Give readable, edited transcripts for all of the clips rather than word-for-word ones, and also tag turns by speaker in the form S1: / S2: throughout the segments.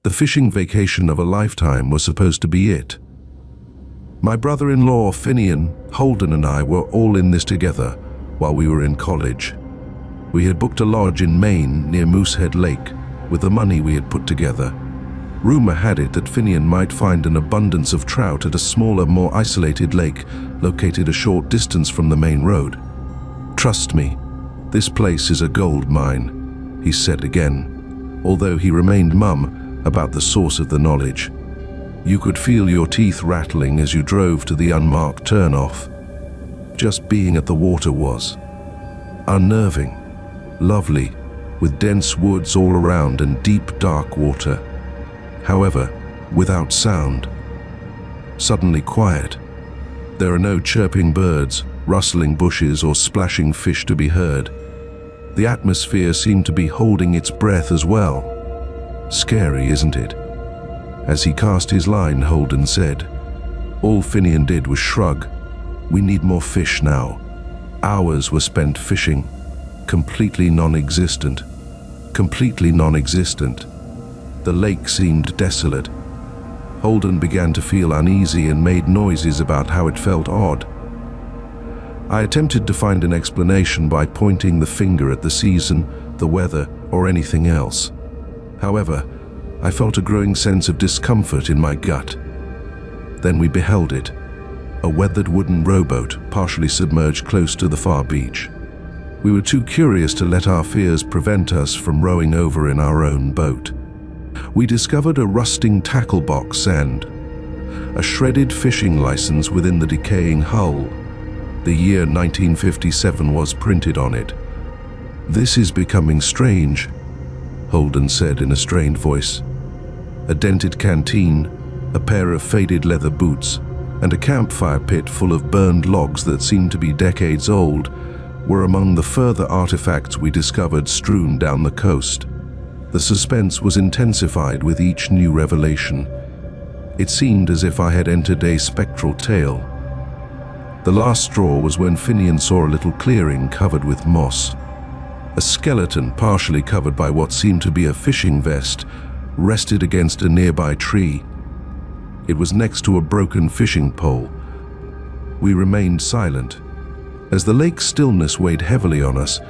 S1: The fishing vacation of a lifetime was supposed to be it. My brother-in-law, Finian, Holden and I were all in this together while we were in college. We had booked a lodge in Maine near Moosehead Lake with the money we had put together. Rumor had it that Finian might find an abundance of trout at a smaller, more isolated lake located a short distance from the main road. "Trust me, this place is a gold mine," he said again, although he remained mum about the source of the knowledge. You could feel your teeth rattling as you drove to the unmarked turnoff. Just being at the water was unnerving, lovely, with dense woods all around and deep, dark water. However, without sound. Suddenly quiet. There are no chirping birds, rustling bushes, or splashing fish to be heard. The atmosphere seemed to be holding its breath as well. Scary, isn't it? As he cast his line, Holden said. All Finian did was shrug. We need more fish now. Hours were spent fishing. Completely non-existent. Completely non-existent. The lake seemed desolate. Holden began to feel uneasy and made noises about how it felt odd. I attempted to find an explanation by pointing the finger at the season, the weather, or anything else. However, I felt a growing sense of discomfort in my gut. Then we beheld it, a weathered wooden rowboat partially submerged close to the far beach. We were too curious to let our fears prevent us from rowing over in our own boat. We discovered a rusting tackle box and a shredded fishing license within the decaying hull. The year 1957 was printed on it. "This is becoming strange," Holden said in a strained voice. A dented canteen, a pair of faded leather boots, and a campfire pit full of burned logs that seemed to be decades old were among the further artifacts we discovered strewn down the coast. The suspense was intensified with each new revelation. It seemed as if I had entered a spectral tale. The last straw was when Finian saw a little clearing covered with moss. A skeleton, partially covered by what seemed to be a fishing vest, rested against a nearby tree. It was next to a broken fishing pole. We remained silent. As the lake's stillness weighed heavily on us,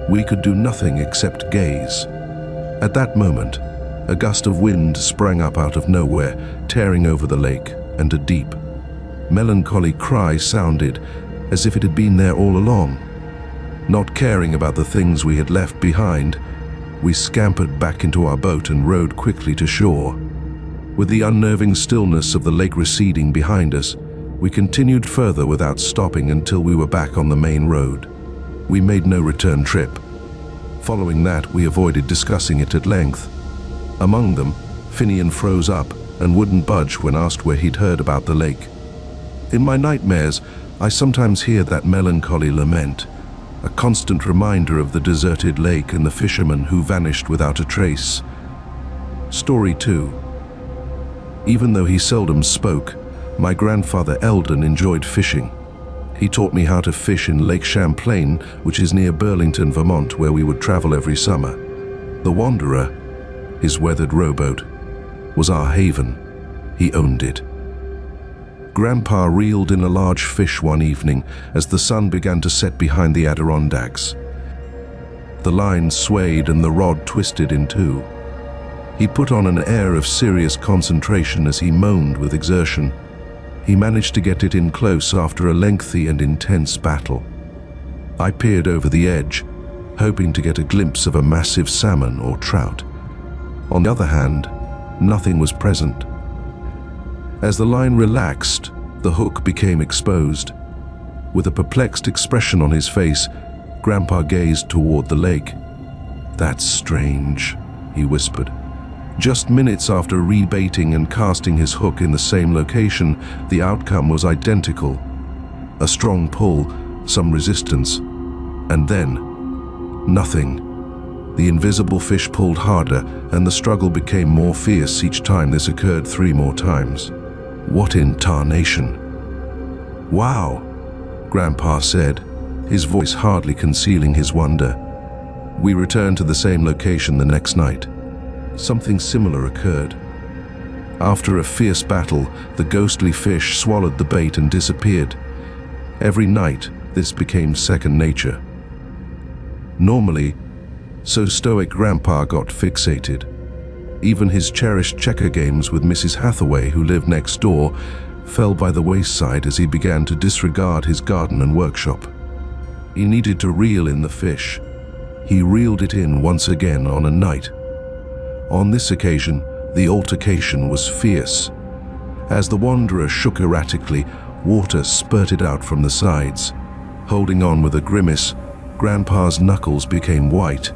S1: we could do nothing except gaze. At that moment, a gust of wind sprang up out of nowhere, tearing over the lake, and a deep, melancholy cry sounded as if it had been there all along. Not caring about the things we had left behind, we scampered back into our boat and rowed quickly to shore. With the unnerving stillness of the lake receding behind us, we continued further without stopping until we were back on the main road. We made no return trip. Following that, we avoided discussing it at length. Among them, Finian froze up and wouldn't budge when asked where he'd heard about the lake. In my nightmares, I sometimes hear that melancholy lament, a constant reminder of the deserted lake and the fisherman who vanished without a trace. Story 2. Even though he seldom spoke, my grandfather Eldon enjoyed fishing. He taught me how to fish in Lake Champlain, which is near Burlington, Vermont, where we would travel every summer. The Wanderer, his weathered rowboat, was our haven. He owned it. Grandpa reeled in a large fish one evening as the sun began to set behind the Adirondacks. The line swayed and the rod twisted in two. He put on an air of serious concentration as he moaned with exertion. He managed to get it in close after a lengthy and intense battle. I peered over the edge, hoping to get a glimpse of a massive salmon or trout. On the other hand, nothing was present. As the line relaxed, the hook became exposed. With a perplexed expression on his face, Grandpa gazed toward the lake. "That's strange," he whispered. Just minutes after rebaiting and casting his hook in the same location, the outcome was identical. A strong pull, some resistance, and then nothing. The invisible fish pulled harder, and the struggle became more fierce each time this occurred 3 more times. What in tarnation? "Wow," Grandpa said, his voice hardly concealing his wonder. We returned to the same location the next night. Something similar occurred. After a fierce battle, the ghostly fish swallowed the bait and disappeared. Every night, this became second nature. Normally, so stoic Grandpa got fixated. Even his cherished checker games with Mrs. Hathaway, who lived next door, fell by the wayside as he began to disregard his garden and workshop. He needed to reel in the fish. He reeled it in once again on a night. On this occasion, the altercation was fierce. As the wanderer shook erratically, water spurted out from the sides. Holding on with a grimace, Grandpa's knuckles became white.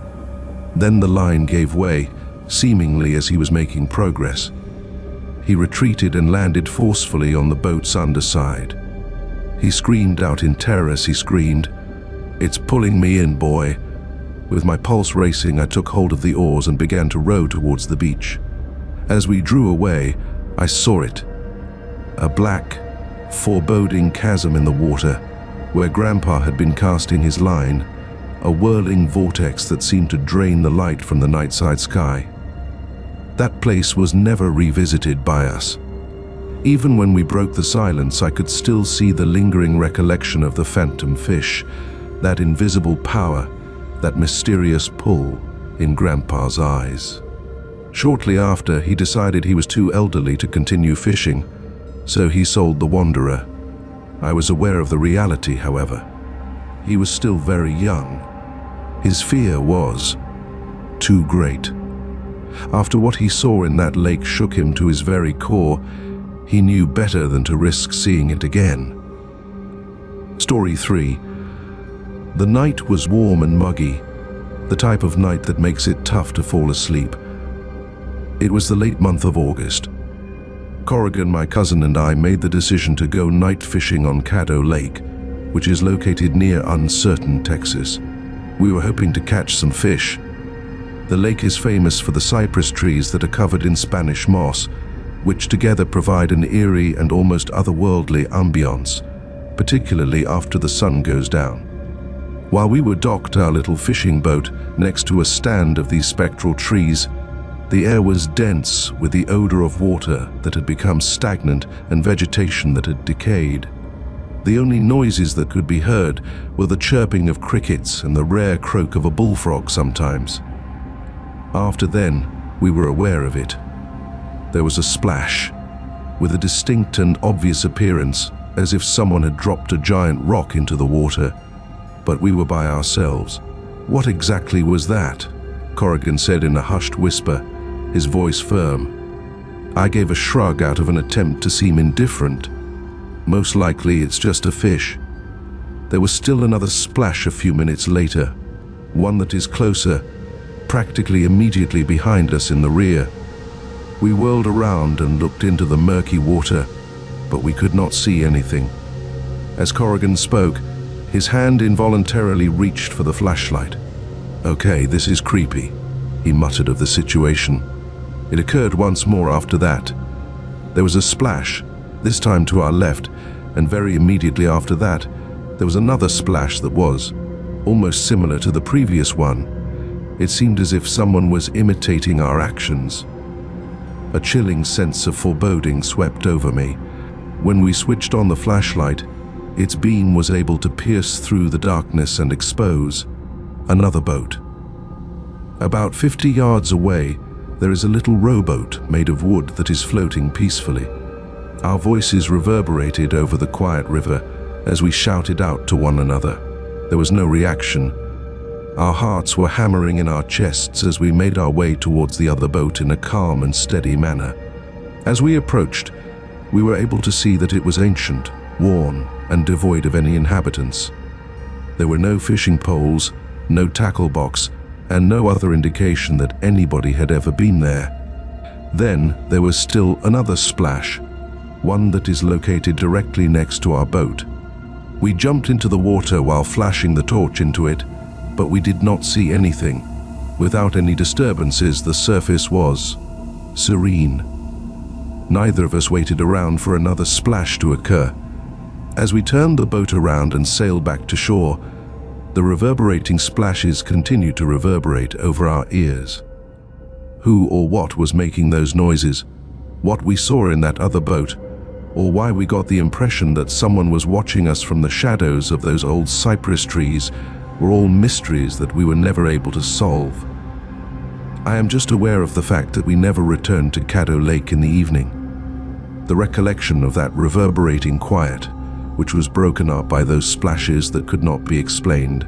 S1: Then the line gave way, seemingly as he was making progress. He retreated and landed forcefully on the boat's underside. He screamed out in terror as he screamed, "It's pulling me in, boy." With my pulse racing, I took hold of the oars and began to row towards the beach. As we drew away, I saw it. A black, foreboding chasm in the water, where Grandpa had been casting his line, a whirling vortex that seemed to drain the light from the nightside sky. That place was never revisited by us. Even when we broke the silence, I could still see the lingering recollection of the phantom fish, that invisible power, that mysterious pull in Grandpa's eyes. Shortly after, he decided he was too elderly to continue fishing, so he sold the Wanderer. I was aware of the reality, however. He was still very young. His fear was too great. After what he saw in that lake shook him to his very core, he knew better than to risk seeing it again. Story 3. The night was warm and muggy, the type of night that makes it tough to fall asleep. It was the late month of August. Corrigan, my cousin, and I made the decision to go night fishing on Caddo Lake, which is located near Uncertain, Texas. We were hoping to catch some fish. The lake is famous for the cypress trees that are covered in Spanish moss, which together provide an eerie and almost otherworldly ambiance, particularly after the sun goes down. While we were docked our little fishing boat next to a stand of these spectral trees, the air was dense with the odor of water that had become stagnant and vegetation that had decayed. The only noises that could be heard were the chirping of crickets and the rare croak of a bullfrog sometimes. After then, we were aware of it. There was a splash, with a distinct and obvious appearance, as if someone had dropped a giant rock into the water, but we were by ourselves. "What exactly was that?" Corrigan said in a hushed whisper, his voice firm. I gave a shrug out of an attempt to seem indifferent. "Most likely it's just a fish." There was still another splash a few minutes later, one that is closer, practically immediately behind us in the rear. We whirled around and looked into the murky water, but we could not see anything. As Corrigan spoke, his hand involuntarily reached for the flashlight. "Okay, this is creepy," he muttered of the situation. It occurred once more after that. There was a splash, this time to our left, and very immediately after that, there was another splash that was almost similar to the previous one. It seemed as if someone was imitating our actions. A chilling sense of foreboding swept over me. When we switched on the flashlight, its beam was able to pierce through the darkness and expose another boat. About 50 yards away, there is a little rowboat made of wood that is floating peacefully. Our voices reverberated over the quiet river as we shouted out to one another. There was no reaction. Our hearts were hammering in our chests as we made our way towards the other boat in a calm and steady manner. As we approached, we were able to see that it was ancient, worn, and devoid of any inhabitants. There were no fishing poles, no tackle box, and no other indication that anybody had ever been there. Then there was still another splash, one that is located directly next to our boat. We jumped into the water while flashing the torch into it, but we did not see anything. Without any disturbances, the surface was serene. Neither of us waited around for another splash to occur. As we turned the boat around and sailed back to shore, the reverberating splashes continued to reverberate over our ears. Who or what was making those noises? what we saw in that other boat, or why we got the impression that someone was watching us from the shadows of those old cypress trees, were all mysteries that we were never able to solve. I am just aware of the fact that we never returned to Caddo Lake in the evening. The recollection of that reverberating quiet, which was broken up by those splashes that could not be explained,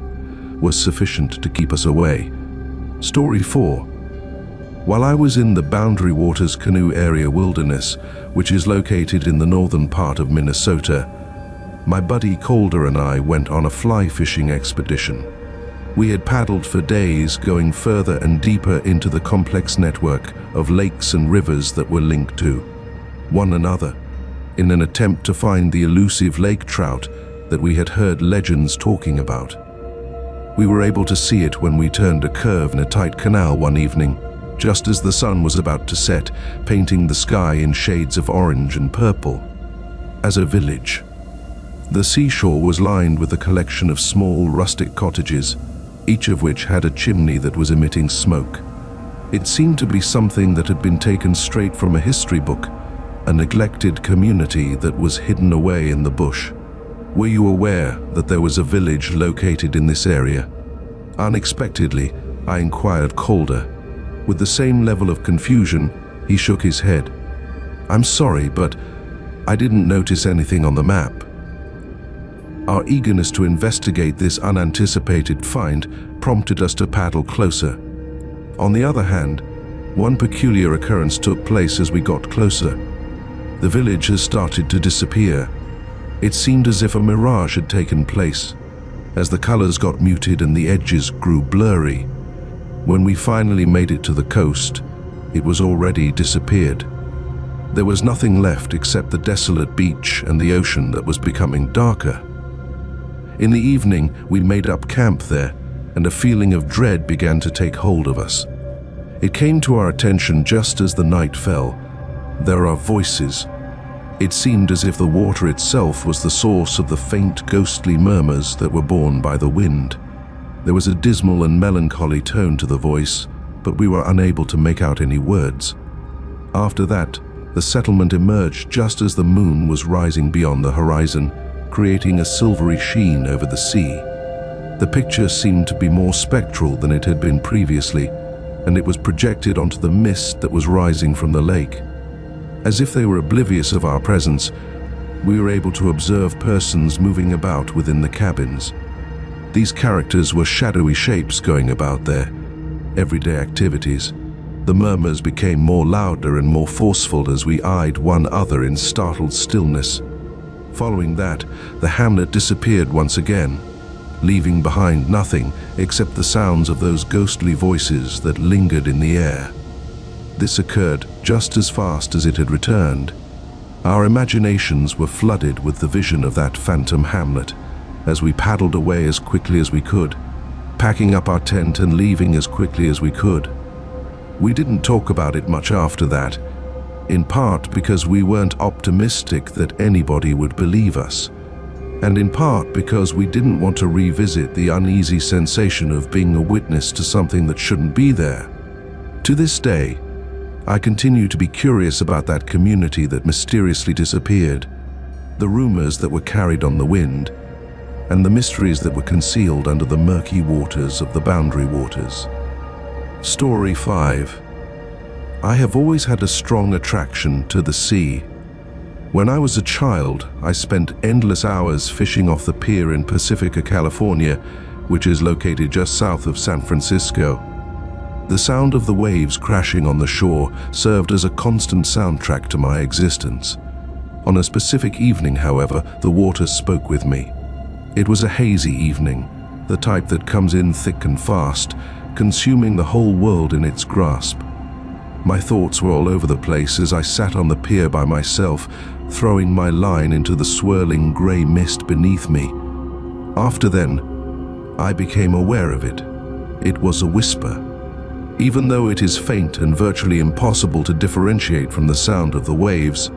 S1: was sufficient to keep us away. Story 4. While I was in the Boundary Waters Canoe Area Wilderness, which is located in the northern part of Minnesota, my buddy Calder and I went on a fly fishing expedition. We had paddled for days, going further and deeper into the complex network of lakes and rivers that were linked to one another, in an attempt to find the elusive lake trout that we had heard legends talking about. We were able to see it when we turned a curve in a tight canal one evening, just as the sun was about to set, painting the sky in shades of orange and purple. As a village, the seashore was lined with a collection of small rustic cottages, each of which had a chimney that was emitting smoke. It seemed to be something that had been taken straight from a history book, a neglected community that was hidden away in the bush. Were you aware that there was a village located in this area? Unexpectedly, I inquired Calder. With the same level of confusion, he shook his head. "I'm sorry, but I didn't notice anything on the map." Our eagerness to investigate this unanticipated find prompted us to paddle closer. On the other hand, one peculiar occurrence took place as we got closer. The village has started to disappear. It seemed as if a mirage had taken place, as the colors got muted and the edges grew blurry. When we finally made it to the coast, it was already disappeared. There was nothing left except the desolate beach and the ocean that was becoming darker. In the evening, we made up camp there, and a feeling of dread began to take hold of us. It came to our attention just as the night fell. There are voices. It seemed as if the water itself was the source of the faint, ghostly murmurs that were borne by the wind. There was a dismal and melancholy tone to the voice, but we were unable to make out any words. After that, the settlement emerged just as the moon was rising beyond the horizon, creating a silvery sheen over the sea. The picture seemed to be more spectral than it had been previously, and it was projected onto the mist that was rising from the lake. As if they were oblivious of our presence, we were able to observe persons moving about within the cabins. These characters were shadowy shapes going about their everyday activities. The murmurs became more louder and more forceful as we eyed one another in startled stillness. Following that, the hamlet disappeared once again, leaving behind nothing except the sounds of those ghostly voices that lingered in the air. This occurred just as fast as it had returned. Our imaginations were flooded with the vision of that phantom hamlet as we paddled away as quickly as we could, packing up our tent and leaving as quickly as we could. We didn't talk about it much after that, in part because we weren't optimistic that anybody would believe us, and in part because we didn't want to revisit the uneasy sensation of being a witness to something that shouldn't be there. To this day, I continue to be curious about that community that mysteriously disappeared, the rumors that were carried on the wind, and the mysteries that were concealed under the murky waters of the Boundary Waters. Story 5. I have always had a strong attraction to the sea. When I was a child, I spent endless hours fishing off the pier in Pacifica, California, which is located just south of San Francisco. The sound of the waves crashing on the shore served as a constant soundtrack to my existence. On a specific evening, however, the water spoke with me. It was a hazy evening, the type that comes in thick and fast, consuming the whole world in its grasp. My thoughts were all over the place as I sat on the pier by myself, throwing my line into the swirling grey mist beneath me. After then, I became aware of it. It was a whisper. Even though it is faint and virtually impossible to differentiate from the sound of the waves,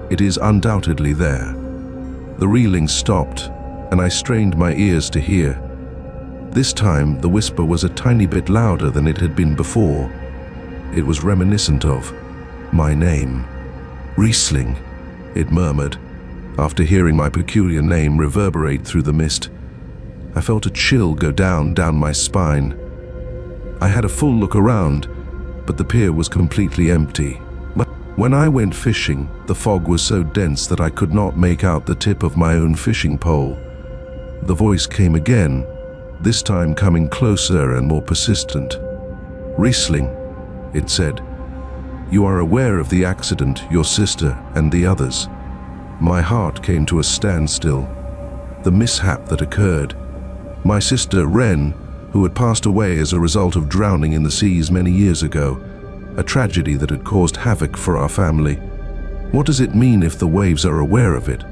S1: it is undoubtedly there. The reeling stopped, and I strained my ears to hear. This time, the whisper was a tiny bit louder than it had been before. It was reminiscent of my name. Riesling, it murmured. After hearing my peculiar name reverberate through the mist, I felt a chill go down my spine. I had a full look around, but the pier was completely empty. But when I went fishing, the fog was so dense that I could not make out the tip of my own fishing pole. The voice came again, this time coming closer and more persistent. Riesling, it said, you are aware of the accident, your sister and the others. My heart came to a standstill. The mishap that occurred. My sister, Ren, who had passed away as a result of drowning in the seas many years ago, a tragedy that had caused havoc for our family. What does it mean if the waves are aware of it?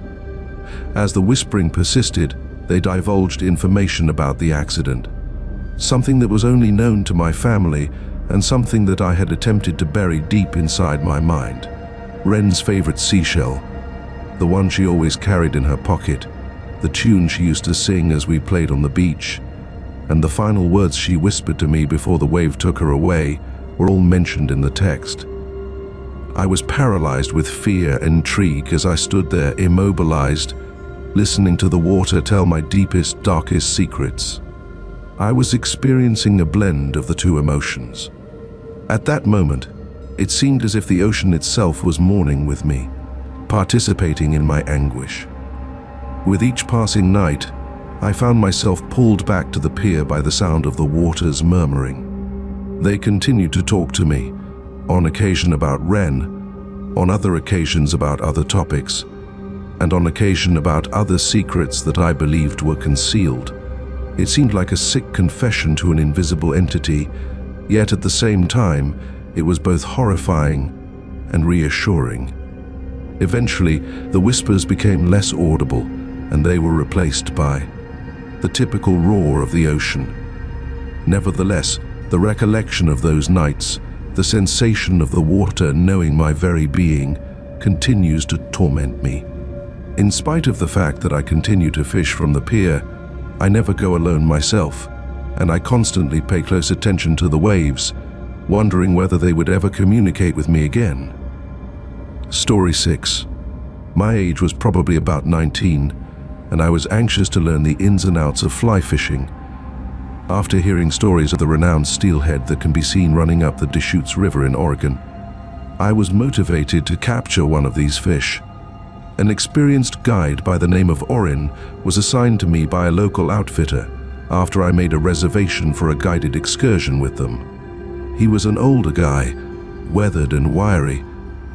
S1: As the whispering persisted, they divulged information about the accident. Something that was only known to my family and something that I had attempted to bury deep inside my mind. Ren's favorite seashell, the one she always carried in her pocket, the tune she used to sing as we played on the beach, and the final words she whispered to me before the wave took her away were all mentioned in the text. I was paralyzed with fear and intrigue as I stood there immobilized, listening to the water tell my deepest, darkest secrets. I was experiencing a blend of the two emotions. At that moment, it seemed as if the ocean itself was mourning with me, participating in my anguish. With each passing night, I found myself pulled back to the pier by the sound of the waters murmuring. They continued to talk to me, on occasion about Ren, on other occasions about other topics, and on occasion about other secrets that I believed were concealed. It seemed like a sick confession to an invisible entity, yet at the same time, it was both horrifying and reassuring. Eventually, the whispers became less audible, and they were replaced by the typical roar of the ocean. Nevertheless, the recollection of those nights, the sensation of the water knowing my very being, continues to torment me. In spite of the fact that I continue to fish from the pier, I never go alone myself, and I constantly pay close attention to the waves, wondering whether they would ever communicate with me again. Story 6. My age was probably about 19, and I was anxious to learn the ins and outs of fly fishing. After hearing stories of the renowned steelhead that can be seen running up the Deschutes River in Oregon, I was motivated to capture one of these fish. An experienced guide by the name of Orin was assigned to me by a local outfitter after I made a reservation for a guided excursion with them. He was an older guy, weathered and wiry,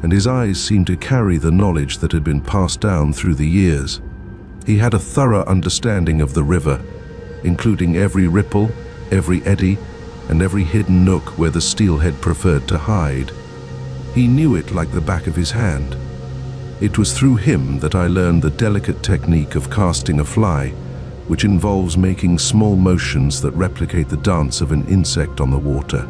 S1: and his eyes seemed to carry the knowledge that had been passed down through the years. He had a thorough understanding of the river, including every ripple, every eddy, and every hidden nook where the steelhead preferred to hide. He knew it like the back of his hand. It was through him that I learned the delicate technique of casting a fly, which involves making small motions that replicate the dance of an insect on the water.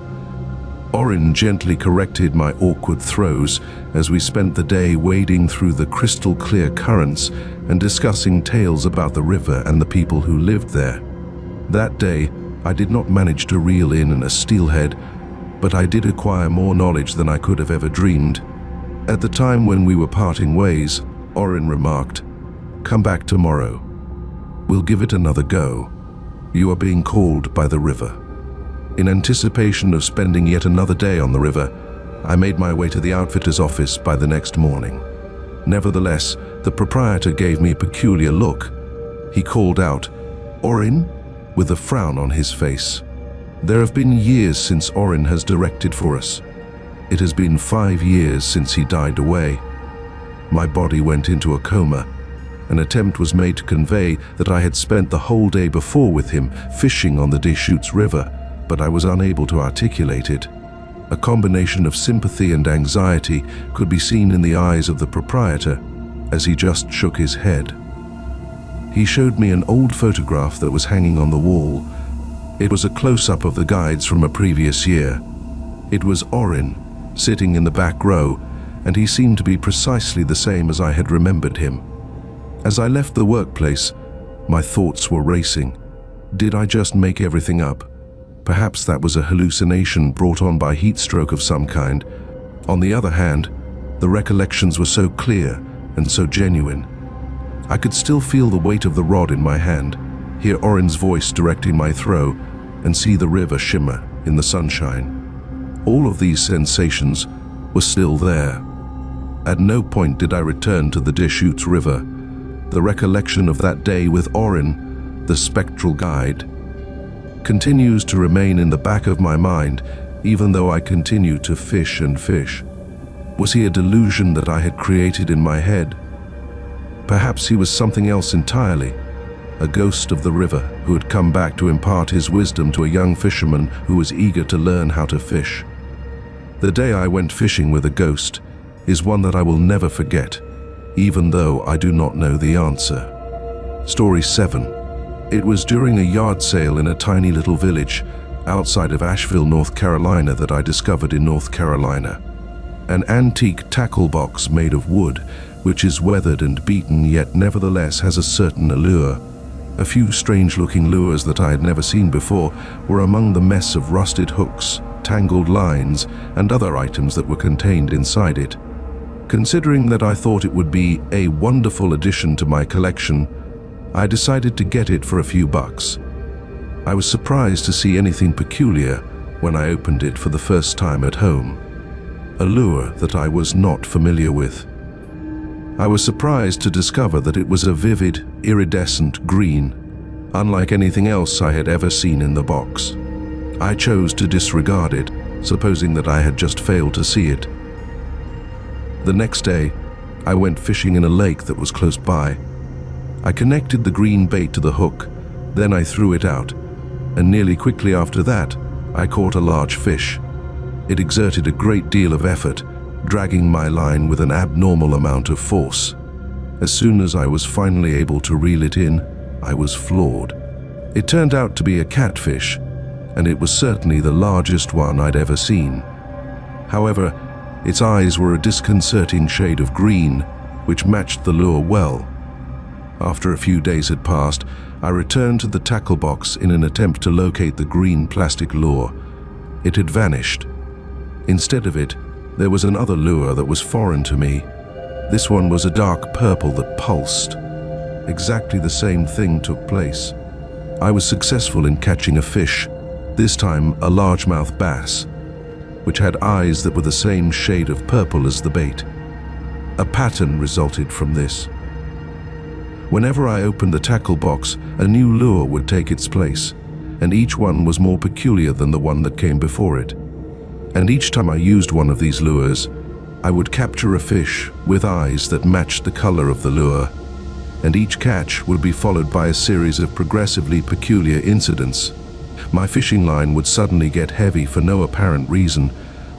S1: Orin gently corrected my awkward throws as we spent the day wading through the crystal clear currents and discussing tales about the river and the people who lived there. That day, I did not manage to reel in a steelhead, but I did acquire more knowledge than I could have ever dreamed. At the time when we were parting ways, Orin remarked, "Come back tomorrow. We'll give it another go. You are being called by the river." In anticipation of spending yet another day on the river, I made my way to the outfitter's office by the next morning. Nevertheless, the proprietor gave me a peculiar look. He called out, "Orin?" with a frown on his face. There have been years since Orin has directed for us. It has been 5 years since he died away. My body went into a coma. An attempt was made to convey that I had spent the whole day before with him fishing on the Deschutes River, but I was unable to articulate it. A combination of sympathy and anxiety could be seen in the eyes of the proprietor as he just shook his head. He showed me an old photograph that was hanging on the wall. It was a close-up of the guides from a previous year. It was Orin, sitting in the back row, and he seemed to be precisely the same as I had remembered him. As I left the workplace, my thoughts were racing. Did I just make everything up? Perhaps that was a hallucination brought on by heat stroke of some kind. On the other hand, The recollections were so clear and so genuine. I could still feel the weight of the rod in my hand, hear Orin's voice directing my throw, and see the river shimmer in the sunshine. All of these sensations were still there. At no point did I return to the Deschutes River. The recollection of that day with Orin, the spectral guide, continues to remain in the back of my mind, even though I continue to fish and fish. Was he a delusion that I had created in my head? Perhaps he was something else entirely, a ghost of the river who had come back to impart his wisdom to a young fisherman who was eager to learn how to fish. The day I went fishing with a ghost is one that I will never forget, even though I do not know the answer. Story 7. It was during a yard sale in a tiny little village outside of Asheville, North Carolina that I discovered in North Carolina an antique tackle box made of wood, which is weathered and beaten yet nevertheless has a certain allure. A few strange-looking lures that I had never seen before were among the mess of rusted hooks, tangled lines, and other items that were contained inside it. Considering that I thought it would be a wonderful addition to my collection, I decided to get it for a few bucks. I was surprised to see anything peculiar when I opened it for the first time at home. A lure that I was not familiar with. I was surprised to discover that it was a vivid, iridescent green, unlike anything else I had ever seen in the box. I chose to disregard it, supposing that I had just failed to see it. The next day, I went fishing in a lake that was close by. I connected the green bait to the hook, then I threw it out, and nearly quickly after that, I caught a large fish. It exerted a great deal of effort, dragging my line with an abnormal amount of force. As soon as I was finally able to reel it in, I was floored. It turned out to be a catfish, and it was certainly the largest one I'd ever seen. However, its eyes were a disconcerting shade of green, which matched the lure well. After a few days had passed, I returned to the tackle box in an attempt to locate the green plastic lure. It had vanished. Instead of it, there was another lure that was foreign to me. This one was a dark purple that pulsed. Exactly the same thing took place. I was successful in catching a fish, this time a largemouth bass, which had eyes that were the same shade of purple as the bait. A pattern resulted from this. Whenever I opened the tackle box, a new lure would take its place, and each one was more peculiar than the one that came before it. And each time I used one of these lures, I would capture a fish with eyes that matched the color of the lure, and each catch would be followed by a series of progressively peculiar incidents. My fishing line would suddenly get heavy for no apparent reason.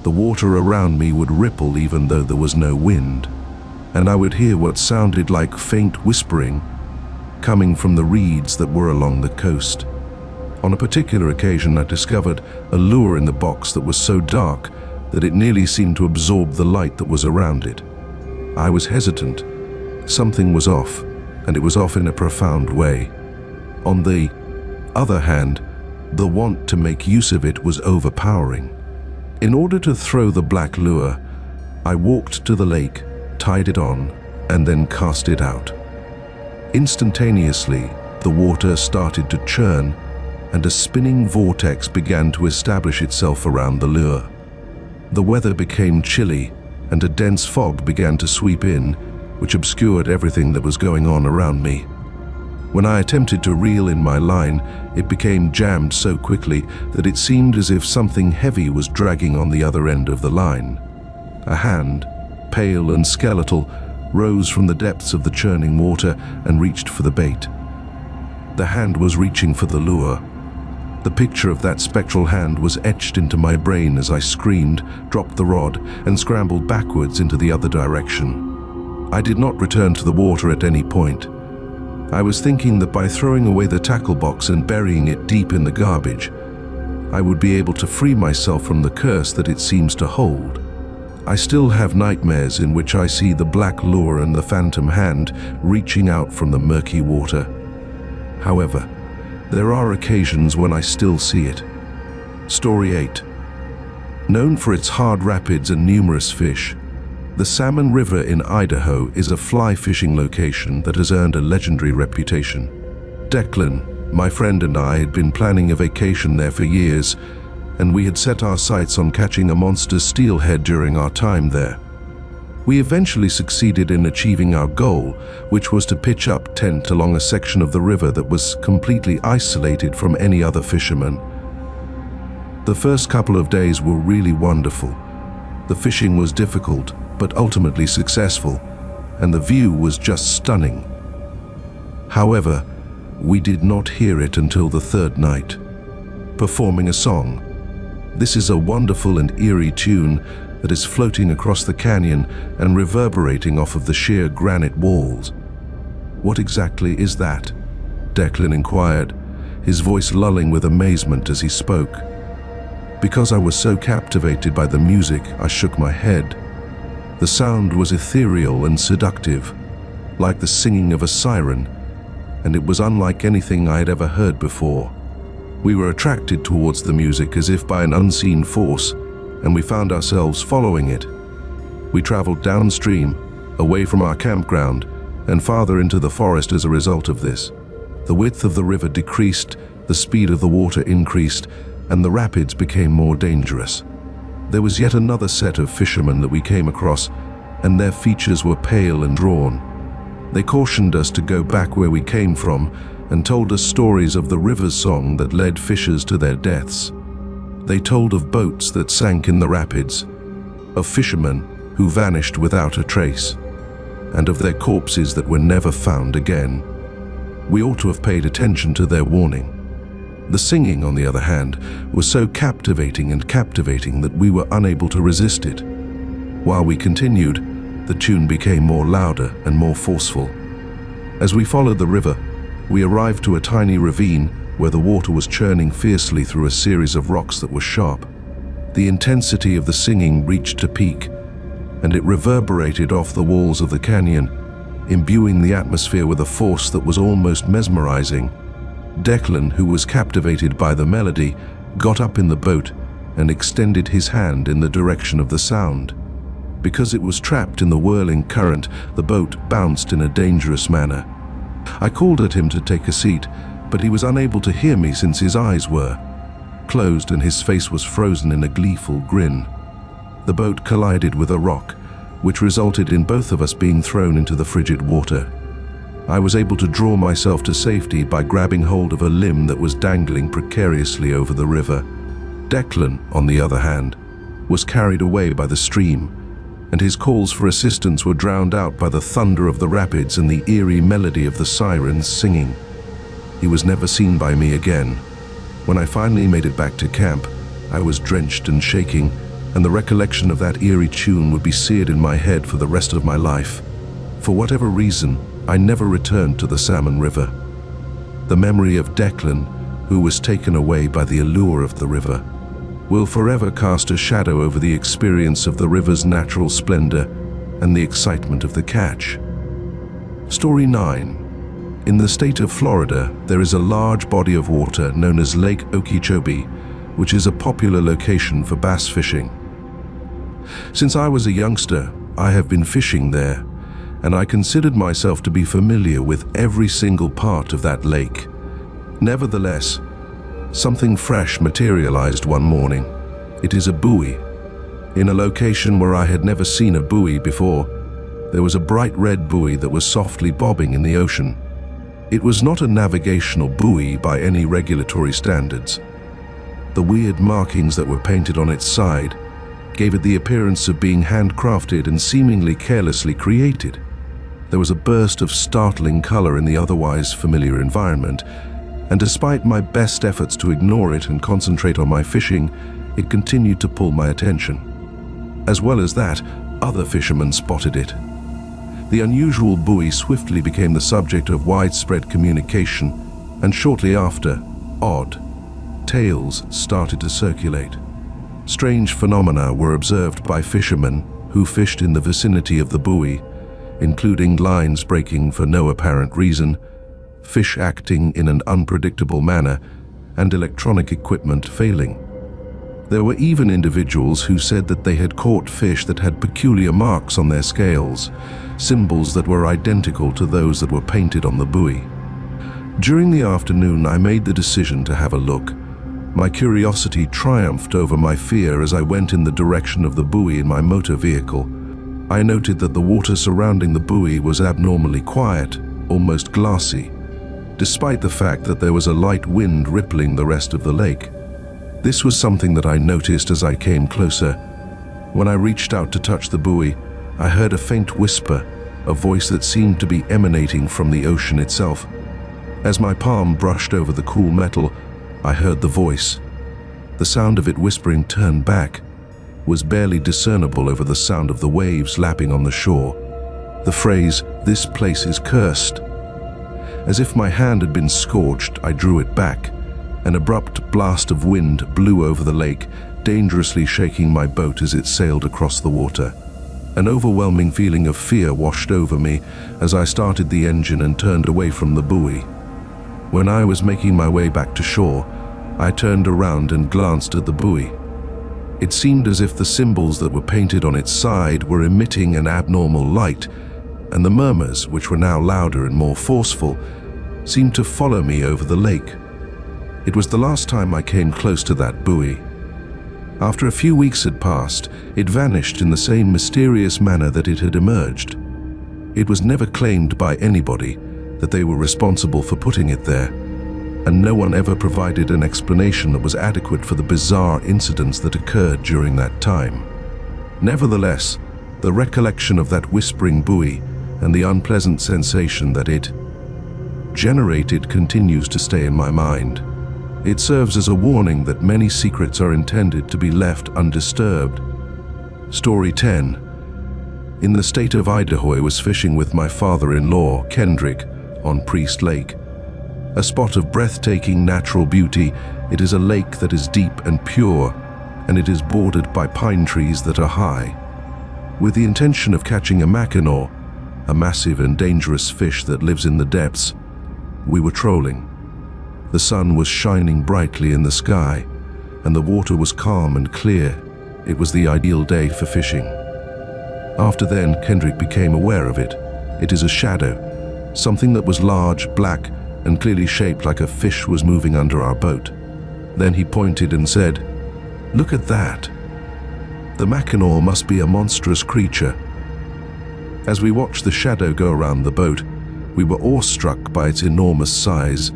S1: The water around me would ripple even though there was no wind, and I would hear what sounded like faint whispering coming from the reeds that were along the coast. On a particular occasion, I discovered a lure in the box that was so dark that it nearly seemed to absorb the light that was around it. I was hesitant. Something was off, and it was off in a profound way. On the other hand, the want to make use of it was overpowering. In order to throw the black lure, I walked to the lake, tied it on, and then cast it out. Instantaneously, the water started to churn, and a spinning vortex began to establish itself around the lure. The weather became chilly, and a dense fog began to sweep in, which obscured everything that was going on around me. When I attempted to reel in my line, it became jammed so quickly that it seemed as if something heavy was dragging on the other end of the line. A hand, pale and skeletal, rose from the depths of the churning water and reached for the bait. The hand was reaching for the lure. The picture of that spectral hand was etched into my brain as I screamed, dropped the rod, and scrambled backwards into the other direction. I did not return to the water at any point. I was thinking that by throwing away the tackle box and burying it deep in the garbage, I would be able to free myself from the curse that it seems to hold. I still have nightmares in which I see the black lure and the phantom hand reaching out from the murky water. However, there are occasions when I still see it. Story 8. Known for its hard rapids and numerous fish, The Salmon River in Idaho is a fly fishing location that has earned a legendary reputation. Declan, my friend, and I had been planning a vacation there for years, and we had set our sights on catching a monster steelhead during our time there. We eventually succeeded in achieving our goal, which was to pitch up tent along a section of the river that was completely isolated from any other fishermen. The first couple of days were really wonderful. The fishing was difficult, but ultimately successful, and the view was just stunning. However, we did not hear it until the third night. Performing a song. This is a wonderful and eerie tune that is floating across the canyon and reverberating off of the sheer granite walls. "What exactly is that?" Declan inquired, his voice lulling with amazement as he spoke. Because I was so captivated by the music, I shook my head. The sound was ethereal and seductive, like the singing of a siren, and it was unlike anything I had ever heard before. We were attracted towards the music as if by an unseen force, and we found ourselves following it. We traveled downstream, away from our campground, and farther into the forest as a result of this. The width of the river decreased, the speed of the water increased, and the rapids became more dangerous. There was yet another set of fishermen that we came across, and their features were pale and drawn. They cautioned us to go back where we came from and told us stories of the river's song that led fishers to their deaths. They told of boats that sank in the rapids, of fishermen who vanished without a trace, and of their corpses that were never found again. We ought to have paid attention to their warning. The singing, on the other hand, was so captivating that we were unable to resist it. While we continued, the tune became more louder and more forceful. As we followed the river, we arrived to a tiny ravine where the water was churning fiercely through a series of rocks that were sharp. The intensity of the singing reached a peak, and it reverberated off the walls of the canyon, imbuing the atmosphere with a force that was almost mesmerizing. Declan, who was captivated by the melody, got up in the boat and extended his hand in the direction of the sound. Because it was trapped in the whirling current, the boat bounced in a dangerous manner. I called at him to take a seat, but he was unable to hear me since his eyes were closed and his face was frozen in a gleeful grin. The boat collided with a rock, which resulted in both of us being thrown into the frigid water. I was able to draw myself to safety by grabbing hold of a limb that was dangling precariously over the river. Declan, on the other hand, was carried away by the stream, and his calls for assistance were drowned out by the thunder of the rapids and the eerie melody of the sirens singing. He was never seen by me again. When I finally made it back to camp, I was drenched and shaking, and the recollection of that eerie tune would be seared in my head for the rest of my life. For whatever reason, I never returned to the Salmon River. The memory of Declan, who was taken away by the allure of the river, will forever cast a shadow over the experience of the river's natural splendor and the excitement of the catch. Story 9. In the state of Florida, there is a large body of water known as Lake Okeechobee, which is a popular location for bass fishing. Since I was a youngster, I have been fishing there, and I considered myself to be familiar with every single part of that lake. Nevertheless, something fresh materialized one morning. It is a buoy. In a location where I had never seen a buoy before, there was a bright red buoy that was softly bobbing in the ocean. It was not a navigational buoy by any regulatory standards. The weird markings that were painted on its side gave it the appearance of being handcrafted and seemingly carelessly created. There was a burst of startling color in the otherwise familiar environment, and despite my best efforts to ignore it and concentrate on my fishing, it continued to pull my attention. As well as that, other fishermen spotted it. The unusual buoy swiftly became the subject of widespread communication, and shortly after, odd tales started to circulate. Strange phenomena were observed by fishermen who fished in the vicinity of the buoy, including lines breaking for no apparent reason, fish acting in an unpredictable manner, and electronic equipment failing. There were even individuals who said that they had caught fish that had peculiar marks on their scales, symbols that were identical to those that were painted on the buoy. During the afternoon, I made the decision to have a look. My curiosity triumphed over my fear as I went in the direction of the buoy in my motor vehicle. I noted that the water surrounding the buoy was abnormally quiet, almost glassy, despite the fact that there was a light wind rippling the rest of the lake. This was something that I noticed as I came closer. When I reached out to touch the buoy, I heard a faint whisper, a voice that seemed to be emanating from the ocean itself. As my palm brushed over the cool metal, I heard the voice. The sound of it whispering "turn back" was barely discernible over the sound of the waves lapping on the shore. The phrase, "this place is cursed." As if my hand had been scorched, I drew it back. An abrupt blast of wind blew over the lake, dangerously shaking my boat as it sailed across the water. An overwhelming feeling of fear washed over me as I started the engine and turned away from the buoy. When I was making my way back to shore, I turned around and glanced at the buoy. It seemed as if the symbols that were painted on its side were emitting an abnormal light, and the murmurs, which were now louder and more forceful, seemed to follow me over the lake. It was the last time I came close to that buoy. After a few weeks had passed, it vanished in the same mysterious manner that it had emerged. It was never claimed by anybody that they were responsible for putting it there, and no one ever provided an explanation that was adequate for the bizarre incidents that occurred during that time. Nevertheless, the recollection of that whispering buoy and the unpleasant sensation that it generated continues to stay in my mind. It serves as a warning that many secrets are intended to be left undisturbed. Story 10. In the state of Idaho, I was fishing with my father-in-law, Kendrick, on Priest Lake. A spot of breathtaking natural beauty, it is a lake that is deep and pure, and it is bordered by pine trees that are high. With the intention of catching a mackinaw, a massive and dangerous fish that lives in the depths, we were trolling. The sun was shining brightly in the sky, and the water was calm and clear. It was the ideal day for fishing. After then, Kendrick became aware of it. It is a shadow, something that was large, black, and clearly shaped like a fish was moving under our boat. Then he pointed and said, "Look at that. The mackinaw must be a monstrous creature." As we watched the shadow go around the boat, we were awestruck by its enormous size,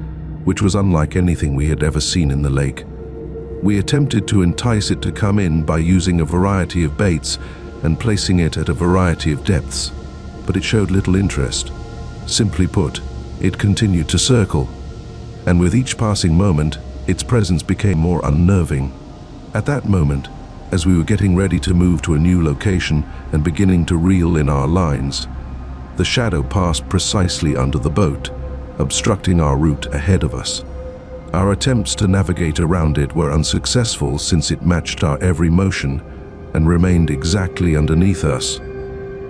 S1: which was unlike anything we had ever seen in the lake. We attempted to entice it to come in by using a variety of baits and placing it at a variety of depths, but it showed little interest. Simply put, it continued to circle, and with each passing moment, its presence became more unnerving. At that moment, as we were getting ready to move to a new location and beginning to reel in our lines, the shadow passed precisely under the boat, obstructing our route ahead of us. Our attempts to navigate around it were unsuccessful since it matched our every motion and remained exactly underneath us.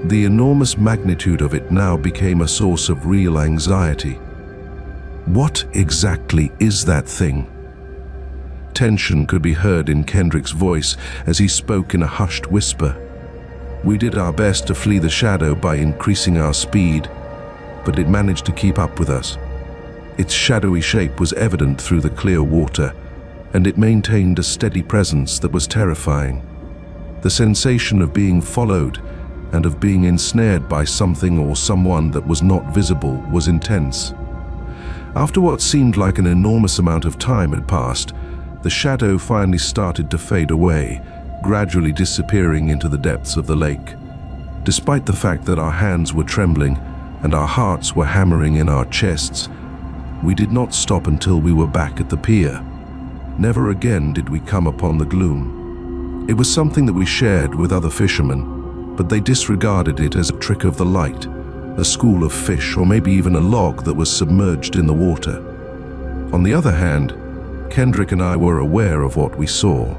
S1: The enormous magnitude of it now became a source of real anxiety. What exactly is that thing? Tension could be heard in Kendrick's voice as he spoke in a hushed whisper. We did our best to flee the shadow by increasing our speed, but it managed to keep up with us. Its shadowy shape was evident through the clear water, and it maintained a steady presence that was terrifying. The sensation of being followed and of being ensnared by something or someone that was not visible was intense. After what seemed like an enormous amount of time had passed, the shadow finally started to fade away, gradually disappearing into the depths of the lake. Despite the fact that our hands were trembling and our hearts were hammering in our chests, we did not stop until we were back at the pier. Never again did we come upon the gloom. It was something that we shared with other fishermen, but they disregarded it as a trick of the light, a school of fish, or maybe even a log that was submerged in the water. On the other hand, Kendrick and I were aware of what we saw.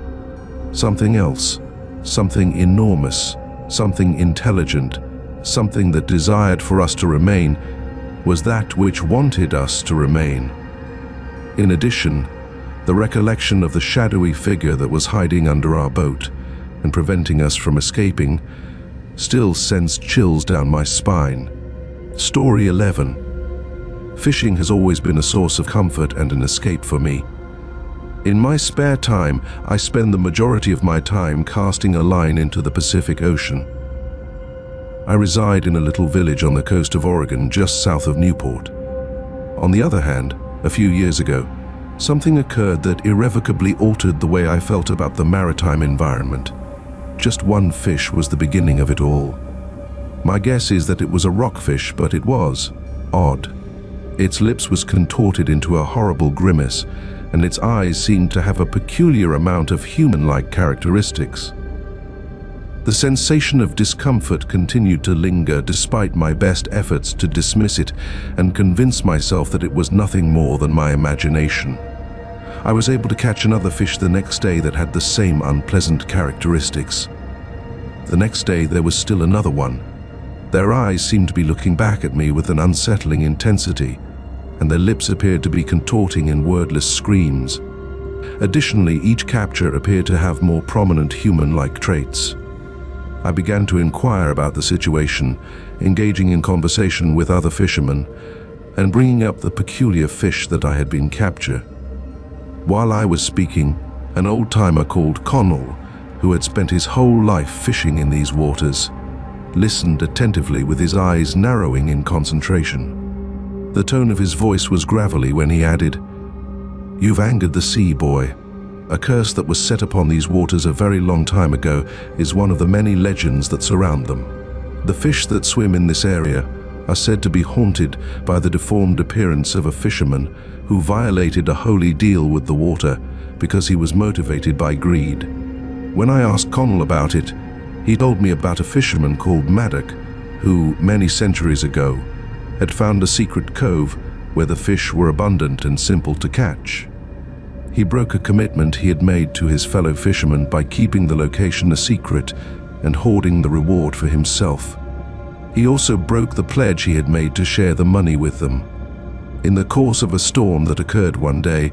S1: Something else, something enormous, something intelligent, something that desired for us to remain, was that which wanted us to remain. In addition, The recollection of the shadowy figure that was hiding under our boat and preventing us from escaping still sends chills down my spine. Story 11. Fishing has always been a source of comfort and an escape for me. In my spare time, I spend the majority of my time casting a line into the Pacific Ocean. I reside in a little village on the coast of Oregon, just south of Newport. On the other hand, a few years ago, something occurred that irrevocably altered the way I felt about the maritime environment. Just one fish was the beginning of it all. My guess is that it was a rockfish, but it was odd. Its lips was contorted into a horrible grimace, and its eyes seemed to have a peculiar amount of human-like characteristics. The sensation of discomfort continued to linger despite my best efforts to dismiss it and convince myself that it was nothing more than my imagination. I was able to catch another fish the next day that had the same unpleasant characteristics. The next day there was still another one. Their eyes seemed to be looking back at me with an unsettling intensity, and their lips appeared to be contorting in wordless screams. Additionally, each capture appeared to have more prominent human-like traits. I began to inquire about the situation, engaging in conversation with other fishermen, and bringing up the peculiar fish that I had been captured. While I was speaking, an old-timer called Connell, who had spent his whole life fishing in these waters, listened attentively with his eyes narrowing in concentration. The tone of his voice was gravelly when he added, "You've angered the sea, boy. A curse that was set upon these waters a very long time ago is one of the many legends that surround them. The fish that swim in this area are said to be haunted by the deformed appearance of a fisherman who violated a holy deal with the water because he was motivated by greed." When I asked Connell about it, he told me about a fisherman called Maddock, who, many centuries ago, had found a secret cove where the fish were abundant and simple to catch. He broke a commitment he had made to his fellow fishermen by keeping the location a secret and hoarding the reward for himself. He also broke the pledge he had made to share the money with them. In the course of a storm that occurred one day,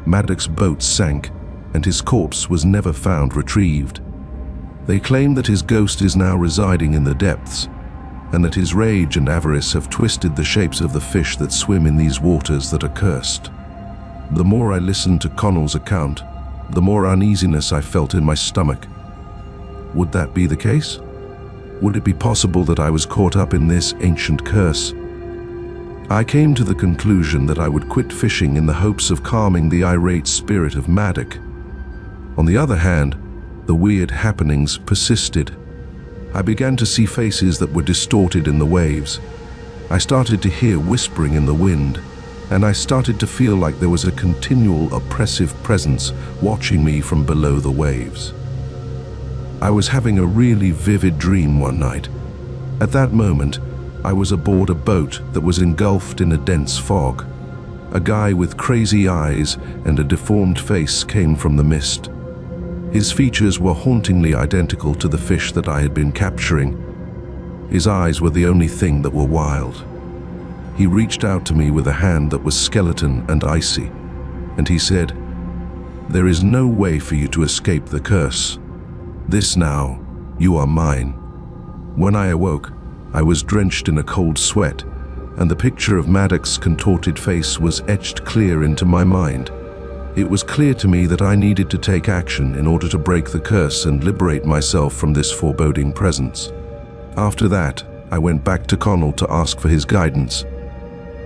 S1: Maddock's boat sank and his corpse was never found retrieved. They claim that his ghost is now residing in the depths, and that his rage and avarice have twisted the shapes of the fish that swim in these waters that are cursed. The more I listened to Connell's account, the more uneasiness I felt in my stomach. Would that be the case? Would it be possible that I was caught up in this ancient curse? I came to the conclusion that I would quit fishing in the hopes of calming the irate spirit of Maddock. On the other hand, the weird happenings persisted. I began to see faces that were distorted in the waves. I started to hear whispering in the wind, and I started to feel like there was a continual oppressive presence watching me from below the waves. I was having a really vivid dream one night. At that moment, I was aboard a boat that was engulfed in a dense fog. A guy with crazy eyes and a deformed face came from the mist. His features were hauntingly identical to the fish that I had been capturing. His eyes were the only thing that were wild. He reached out to me with a hand that was skeleton and icy, and he said, "There is no way for you to escape the curse. This now, you are mine." When I awoke, I was drenched in a cold sweat, and the picture of Maddock's contorted face was etched clear into my mind. It was clear to me that I needed to take action in order to break the curse and liberate myself from this foreboding presence. After that, I went back to Connell to ask for his guidance.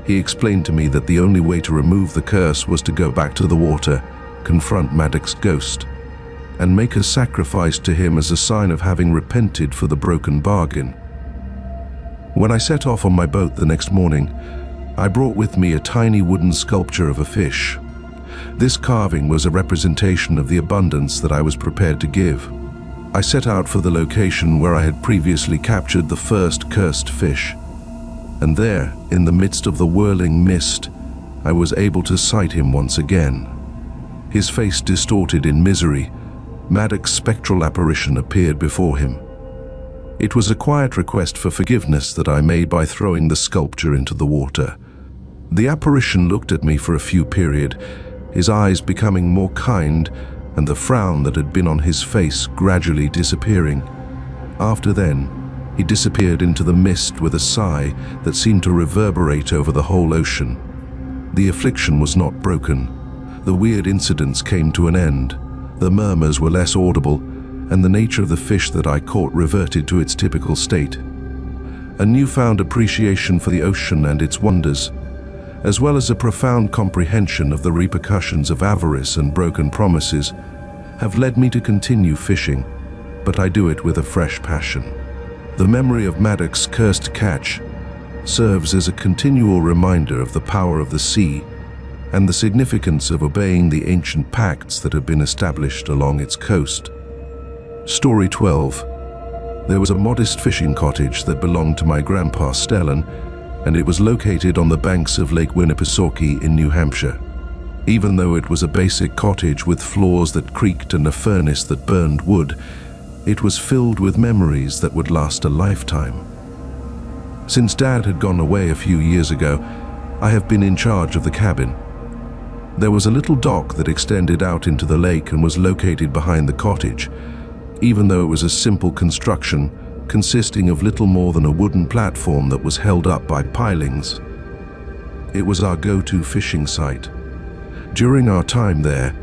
S1: He explained to me that the only way to remove the curse was to go back to the water, confront Maddock's ghost, and make a sacrifice to him as a sign of having repented for the broken bargain. When I set off on my boat the next morning, I brought with me a tiny wooden sculpture of a fish. This carving was a representation of the abundance that I was prepared to give. I set out for the location where I had previously captured the first cursed fish, and there, in the midst of the whirling mist, I was able to sight him once again. His face distorted in misery, Maddock's spectral apparition appeared before him. It was a quiet request for forgiveness that I made by throwing the sculpture into the water. The apparition looked at me for a few period, his eyes becoming more kind and the frown that had been on his face gradually disappearing. After then, he disappeared into the mist with a sigh that seemed to reverberate over the whole ocean. The affliction was not broken. The weird incidents came to an end. The murmurs were less audible, and the nature of the fish that I caught reverted to its typical state. A newfound appreciation for the ocean and its wonders, as well as a profound comprehension of the repercussions of avarice and broken promises, have led me to continue fishing, but I do it with a fresh passion. The memory of Maddox's cursed catch serves as a continual reminder of the power of the sea and the significance of obeying the ancient pacts that have been established along its coast. Story 12. There was a modest fishing cottage that belonged to my grandpa Stellan, and it was located on the banks of Lake Winnipesaukee in New Hampshire. Even though it was a basic cottage with floors that creaked and a furnace that burned wood, it was filled with memories that would last a lifetime. Since Dad had gone away a few years ago, I have been in charge of the cabin. There was a little dock that extended out into the lake and was located behind the cottage, even though it was a simple construction consisting of little more than a wooden platform that was held up by pilings. It was our go-to fishing site. During our time there,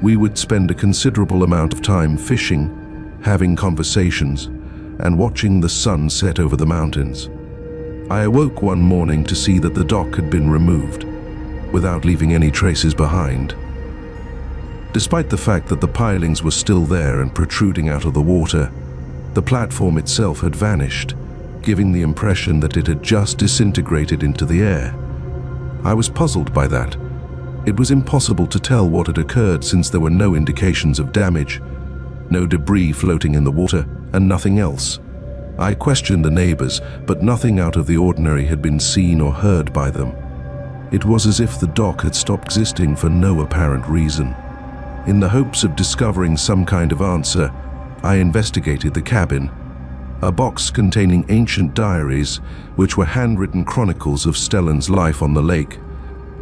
S1: we would spend a considerable amount of time fishing, having conversations, and watching the sun set over the mountains. I awoke one morning to see that the dock had been removed, without leaving any traces behind. Despite the fact that the pilings were still there and protruding out of the water, the platform itself had vanished, giving the impression that it had just disintegrated into the air. I was puzzled by that. It was impossible to tell what had occurred since there were no indications of damage, no debris floating in the water, and nothing else. I questioned the neighbors, but nothing out of the ordinary had been seen or heard by them. It was as if the dock had stopped existing for no apparent reason. In the hopes of discovering some kind of answer, I investigated the cabin. A box containing ancient diaries, which were handwritten chronicles of Stellan's life on the lake,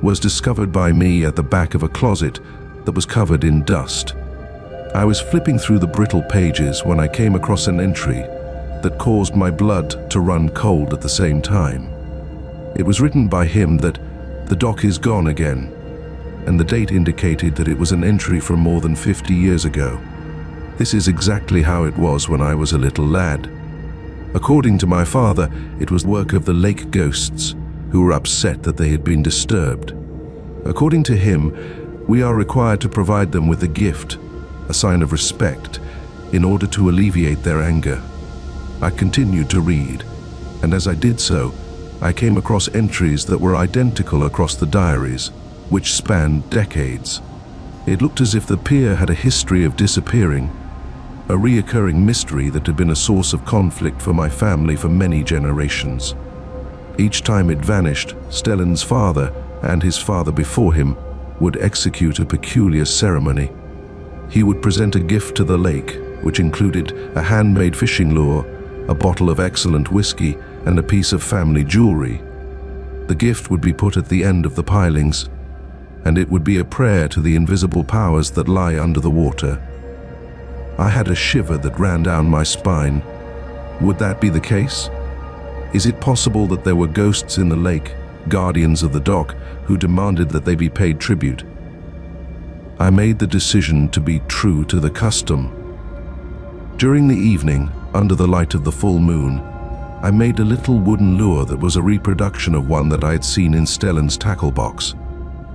S1: was discovered by me at the back of a closet that was covered in dust. I was flipping through the brittle pages when I came across an entry that caused my blood to run cold at the same time. It was written by him that the dock is gone again, and the date indicated that it was an entry from more than 50 years ago. This is exactly how it was when I was a little lad. According to my father, it was the work of the lake ghosts, who were upset that they had been disturbed. According to him, we are required to provide them with a gift, a sign of respect, in order to alleviate their anger. I continued to read, and as I did so, I came across entries that were identical across the diaries, which spanned decades. It looked as if the pier had a history of disappearing, a reoccurring mystery that had been a source of conflict for my family for many generations. Each time it vanished, Stellan's father and his father before him would execute a peculiar ceremony. He would present a gift to the lake, which included a handmade fishing lure, a bottle of excellent whiskey, and a piece of family jewelry. The gift would be put at the end of the pilings, and it would be a prayer to the invisible powers that lie under the water. I had a shiver that ran down my spine. Would that be the case? Is it possible that there were ghosts in the lake, guardians of the dock, who demanded that they be paid tribute? I made the decision to be true to the custom. During the evening, under the light of the full moon, I made a little wooden lure that was a reproduction of one that I had seen in Stellan's tackle box.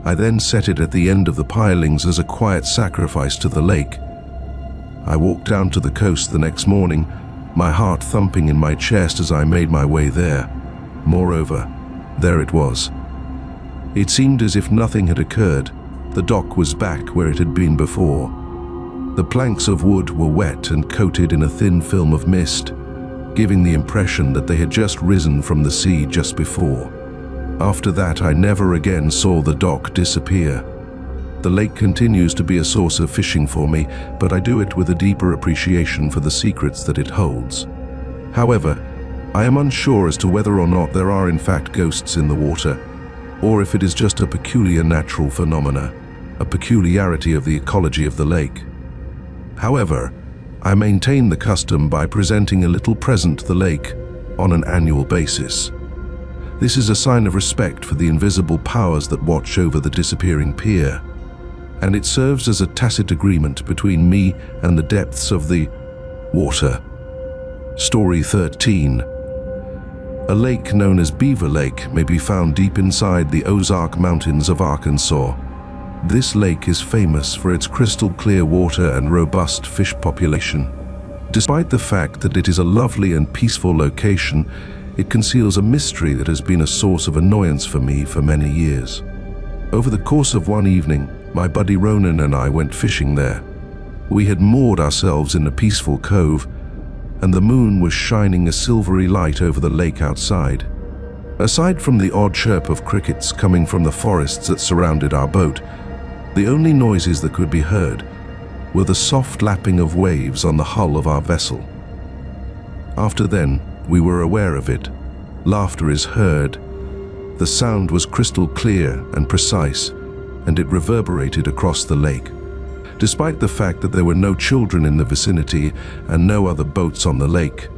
S1: I then set it at the end of the pilings as a quiet sacrifice to the lake. I walked down to the coast the next morning, my heart thumping in my chest as I made my way there. Moreover, there it was. It seemed as if nothing had occurred. The dock was back where it had been before. The planks of wood were wet and coated in a thin film of mist, giving the impression that they had just risen from the sea just before. After that, I never again saw the dock disappear. The lake continues to be a source of fishing for me, but I do it with a deeper appreciation for the secrets that it holds. However, I am unsure as to whether or not there are in fact ghosts in the water, or if it is just a peculiar natural phenomena. a peculiarity of the ecology of the lake. However, I maintain the custom by presenting a little present to the lake on an annual basis. This is a sign of respect for the invisible powers that watch over the disappearing pier, and it serves as a tacit agreement between me and the depths of the water. Story 13. A lake known as Beaver Lake may be found deep inside the Ozark Mountains of Arkansas. This lake is famous for its crystal clear water and robust fish population. Despite the fact that it is a lovely and peaceful location, it conceals a mystery that has been a source of annoyance for me for many years. Over the course of one evening, my buddy Ronan and I went fishing there. We had moored ourselves in a peaceful cove, and the moon was shining a silvery light over the lake outside. Aside from the odd chirp of crickets coming from the forests that surrounded our boat, the only noises that could be heard were the soft lapping of waves on the hull of our vessel. After then, we were aware of it. Laughter is heard. The sound was crystal clear and precise, and it reverberated across the lake. Despite the fact that there were no children in the vicinity and no other boats on the lake,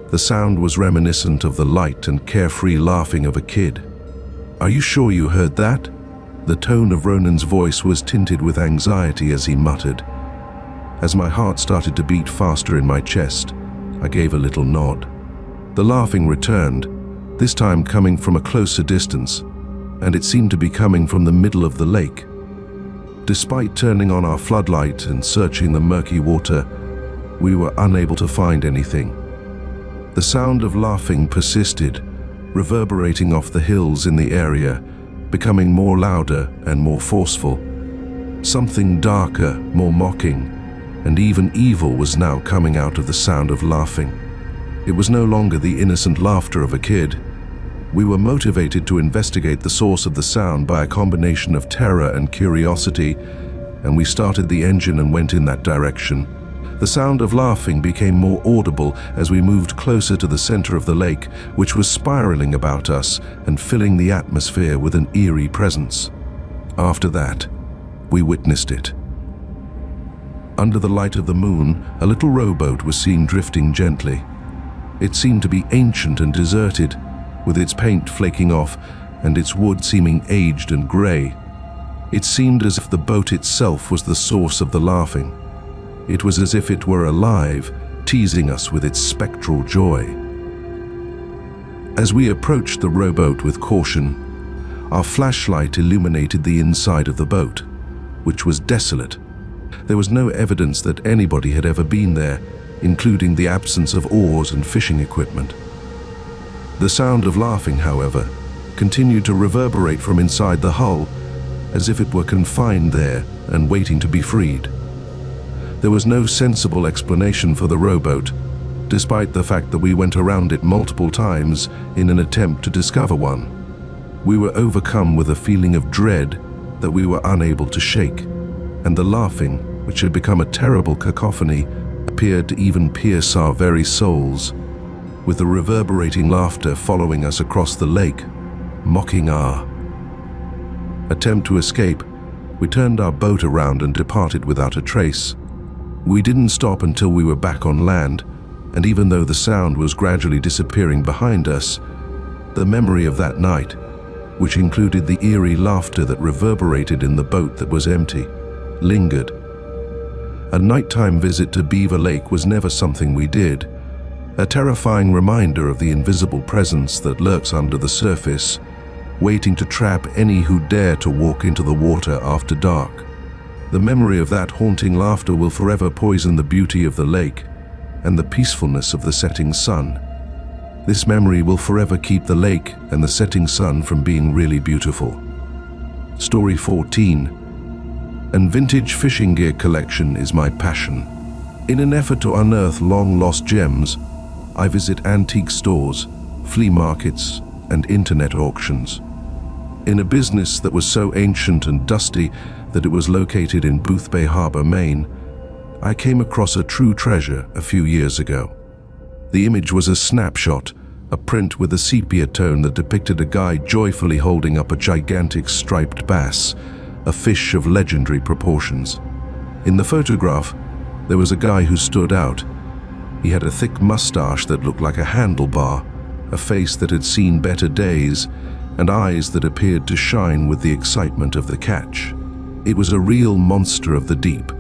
S1: the sound was reminiscent of the light and carefree laughing of a kid. "Are you sure you heard that?" The tone of Ronan's voice was tinted with anxiety as he muttered. As my heart started to beat faster in my chest, I gave a little nod. The laughing returned, this time coming from a closer distance, and it seemed to be coming from the middle of the lake. Despite turning on our floodlight and searching the murky water, we were unable to find anything. The sound of laughing persisted, reverberating off the hills in the area, becoming more louder and more forceful. Something darker, more mocking, and even evil was now coming out of the sound of laughing. It was no longer the innocent laughter of a kid. We were motivated to investigate the source of the sound by a combination of terror and curiosity, and we started the engine and went in that direction. The sound of laughing became more audible as we moved closer to the center of the lake, which was spiraling about us and filling the atmosphere with an eerie presence. After that, we witnessed it. Under the light of the moon, a little rowboat was seen drifting gently. It seemed to be ancient and deserted, with its paint flaking off and its wood seeming aged and gray. It seemed as if the boat itself was the source of the laughing. It was as if it were alive, teasing us with its spectral joy. As we approached the rowboat with caution, our flashlight illuminated the inside of the boat, which was desolate. There was no evidence that anybody had ever been there, including the absence of oars and fishing equipment. The sound of laughing, however, continued to reverberate from inside the hull, as if it were confined there and waiting to be freed. There was no sensible explanation for the rowboat, despite the fact that we went around it multiple times in an attempt to discover one. We were overcome with a feeling of dread that we were unable to shake, and the laughing, which had become a terrible cacophony, appeared to even pierce our very souls, with the reverberating laughter following us across the lake, mocking our attempt to escape. We turned our boat around and departed without a trace. We didn't stop until we were back on land, and even though the sound was gradually disappearing behind us, the memory of that night, which included the eerie laughter that reverberated in the boat that was empty, lingered. A nighttime visit to Beaver Lake was never something we did, a terrifying reminder of the invisible presence that lurks under the surface, waiting to trap any who dare to walk into the water after dark. The memory of that haunting laughter will forever poison the beauty of the lake and the peacefulness of the setting sun. This memory will forever keep the lake and the setting sun from being really beautiful. Story 14. And vintage fishing gear collection is my passion. In an effort to unearth long-lost gems, I visit antique stores, flea markets, and internet auctions. In a business that was so ancient and dusty that it was located in Boothbay Harbor, Maine, I came across a true treasure a few years ago. The image was a snapshot, a print with a sepia tone that depicted a guy joyfully holding up a gigantic striped bass, a fish of legendary proportions. In the photograph, there was a guy who stood out. He had a thick mustache that looked like a handlebar, a face that had seen better days, and eyes that appeared to shine with the excitement of the catch. It was a real monster of the deep,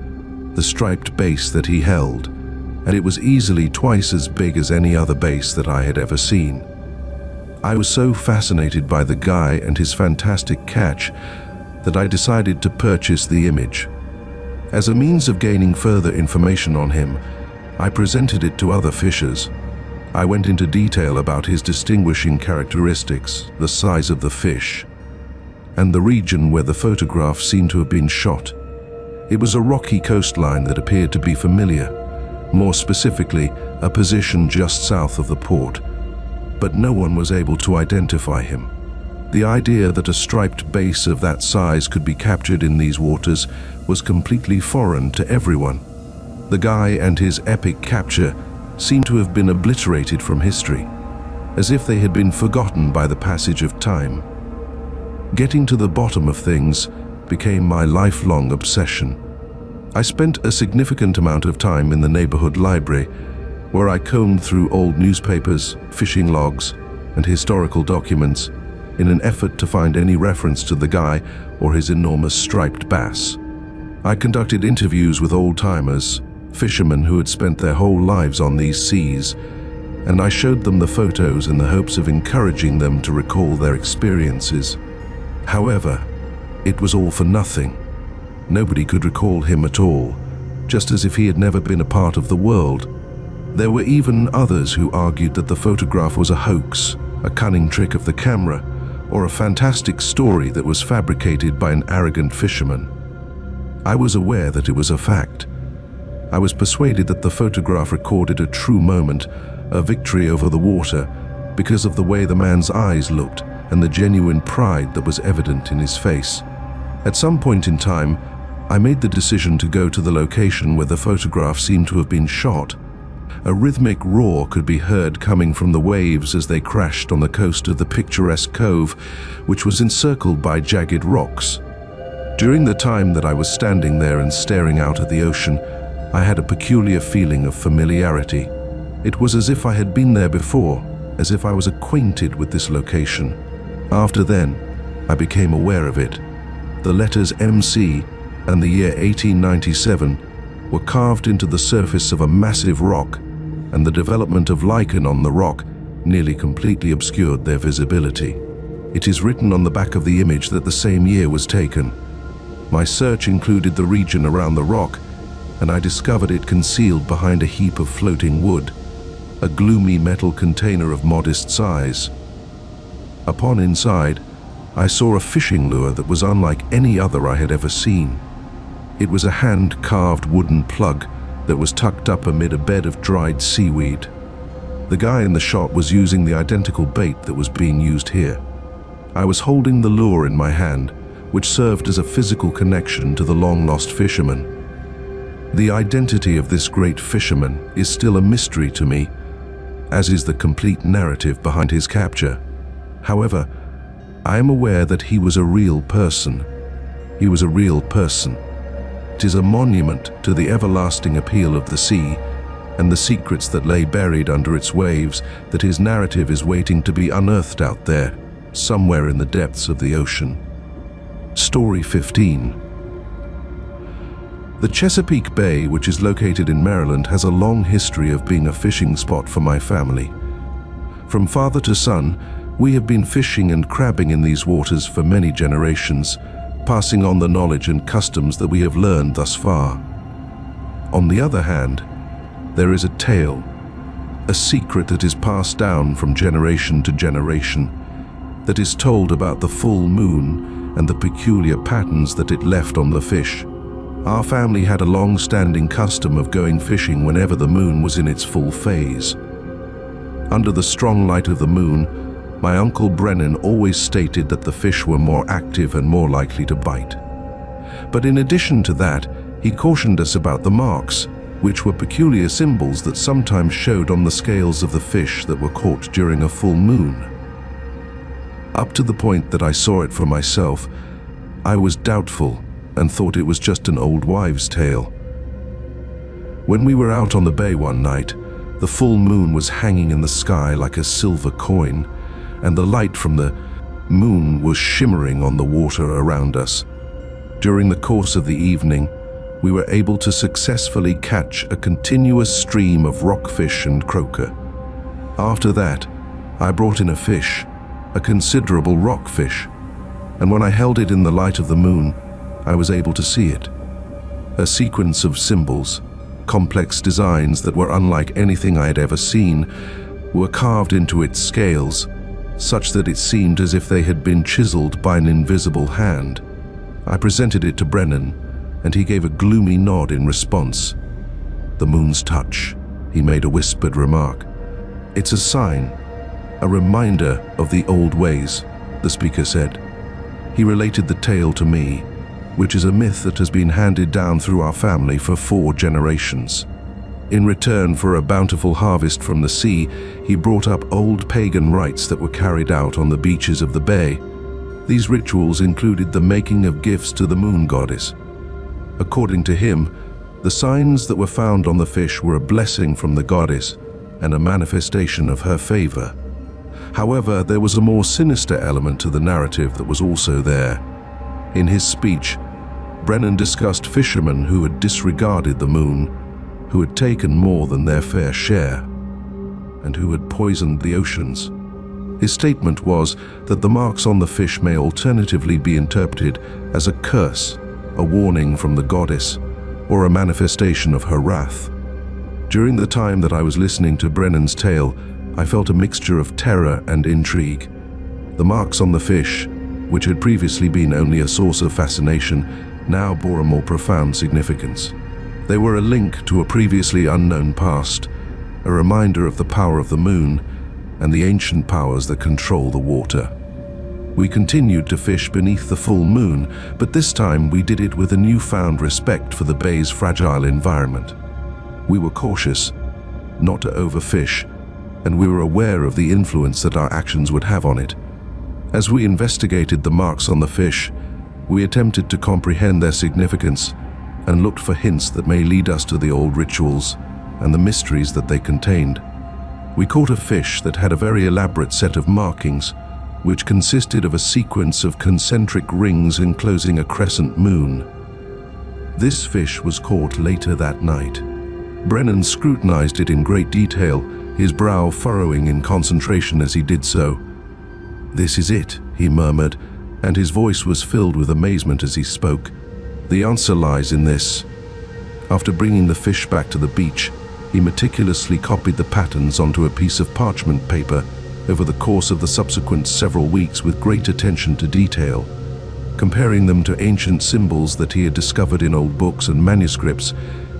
S1: the striped bass that he held, and it was easily twice as big as any other bass that I had ever seen. I was so fascinated by the guy and his fantastic catch that I decided to purchase the image. As a means of gaining further information on him, I presented it to other fishers. I went into detail about his distinguishing characteristics, the size of the fish, and the region where the photograph seemed to have been shot. It was a rocky coastline that appeared to be familiar, more specifically, a position just south of the port, but no one was able to identify him. The idea that a striped bass of that size could be captured in these waters was completely foreign to everyone. The guy and his epic capture seemed to have been obliterated from history, as if they had been forgotten by the passage of time. Getting to the bottom of things became my lifelong obsession. I spent a significant amount of time in the neighborhood library, where I combed through old newspapers, fishing logs, and historical documents in an effort to find any reference to the guy or his enormous striped bass. I conducted interviews with old-timers, fishermen who had spent their whole lives on these seas, and I showed them the photos in the hopes of encouraging them to recall their experiences. However, it was all for nothing. Nobody could recall him at all, just as if he had never been a part of the world. There were even others who argued that the photograph was a hoax, a cunning trick of the camera, or a fantastic story that was fabricated by an arrogant fisherman. I was aware that it was a fact. I was persuaded that the photograph recorded a true moment, a victory over the water, because of the way the man's eyes looked and the genuine pride that was evident in his face. At some point in time, I made the decision to go to the location where the photograph seemed to have been shot. A rhythmic roar could be heard coming from the waves as they crashed on the coast of the picturesque cove, which was encircled by jagged rocks. During the time that I was standing there and staring out at the ocean, I had a peculiar feeling of familiarity. It was as if I had been there before, as if I was acquainted with this location. After then, I became aware of it. The letters MC and the year 1897 were carved into the surface of a massive rock, and the development of lichen on the rock nearly completely obscured their visibility. It is written on the back of the image that the same year was taken. My search included the region around the rock, and I discovered it concealed behind a heap of floating wood, a gloomy metal container of modest size. Upon inside, I saw a fishing lure that was unlike any other I had ever seen. It was a hand-carved wooden plug that was tucked up amid a bed of dried seaweed. The guy in the shot was using the identical bait that was being used here. I was holding the lure in my hand, which served as a physical connection to the long-lost fisherman. The identity of this great fisherman is still a mystery to me, as is the complete narrative behind his capture. However, I am aware that he was a real person. He was a real person. It is a monument to the everlasting appeal of the sea and the secrets that lay buried under its waves, that his narrative is waiting to be unearthed out there, somewhere in the depths of the ocean. Story 15. The Chesapeake Bay, which is located in Maryland, has a long history of being a fishing spot for my family. From father to son, we have been fishing and crabbing in these waters for many generations, passing on the knowledge and customs that we have learned thus far. On the other hand, there is a tale, a secret that is passed down from generation to generation, that is told about the full moon and the peculiar patterns that it left on the fish. Our family had a long-standing custom of going fishing whenever the moon was in its full phase. Under the strong light of the moon, my Uncle Brennan always stated that the fish were more active and more likely to bite. But in addition to that, he cautioned us about the marks, which were peculiar symbols that sometimes showed on the scales of the fish that were caught during a full moon. Up to the point that I saw it for myself, I was doubtful and thought it was just an old wives' tale. When we were out on the bay one night, the full moon was hanging in the sky like a silver coin, and the light from the moon was shimmering on the water around us. During the course of the evening, we were able to successfully catch a continuous stream of rockfish and croaker. After that, I brought in a fish, a considerable rockfish, and when I held it in the light of the moon, I was able to see it. A sequence of symbols, complex designs that were unlike anything I had ever seen, were carved into its scales, such that it seemed as if they had been chiseled by an invisible hand. I presented it to Brennan, and he gave a gloomy nod in response. "The moon's touch," he made a whispered remark. "It's a sign, a reminder of the old ways," the speaker said. He related the tale to me, which is a myth that has been handed down through our family for 4 generations. In return for a bountiful harvest from the sea, he brought up old pagan rites that were carried out on the beaches of the bay. These rituals included the making of gifts to the moon goddess. According to him, the signs that were found on the fish were a blessing from the goddess and a manifestation of her favor. However, there was a more sinister element to the narrative that was also there. In his speech, Brennan discussed fishermen who had disregarded the moon, who had taken more than their fair share, and who had poisoned the oceans. His statement was that the marks on the fish may alternatively be interpreted as a curse, a warning from the goddess, or a manifestation of her wrath. During the time that I was listening to Brennan's tale, I felt a mixture of terror and intrigue. The marks on the fish, which had previously been only a source of fascination, now bore a more profound significance. They were a link to a previously unknown past, a reminder of the power of the moon and the ancient powers that control the water. We continued to fish beneath the full moon, but this time we did it with a newfound respect for the bay's fragile environment. We were cautious, not to overfish, and we were aware of the influence that our actions would have on it. As we investigated the marks on the fish, we attempted to comprehend their significance and looked for hints that may lead us to the old rituals and the mysteries that they contained. We caught a fish that had a very elaborate set of markings, which consisted of a sequence of concentric rings enclosing a crescent moon. This fish was caught later that night. Brennan scrutinized it in great detail, his brow furrowing in concentration as he did so. "This is it," he murmured, and his voice was filled with amazement as he spoke. "The answer lies in this." After bringing the fish back to the beach, he meticulously copied the patterns onto a piece of parchment paper over the course of the subsequent several weeks with great attention to detail. Comparing them to ancient symbols that he had discovered in old books and manuscripts,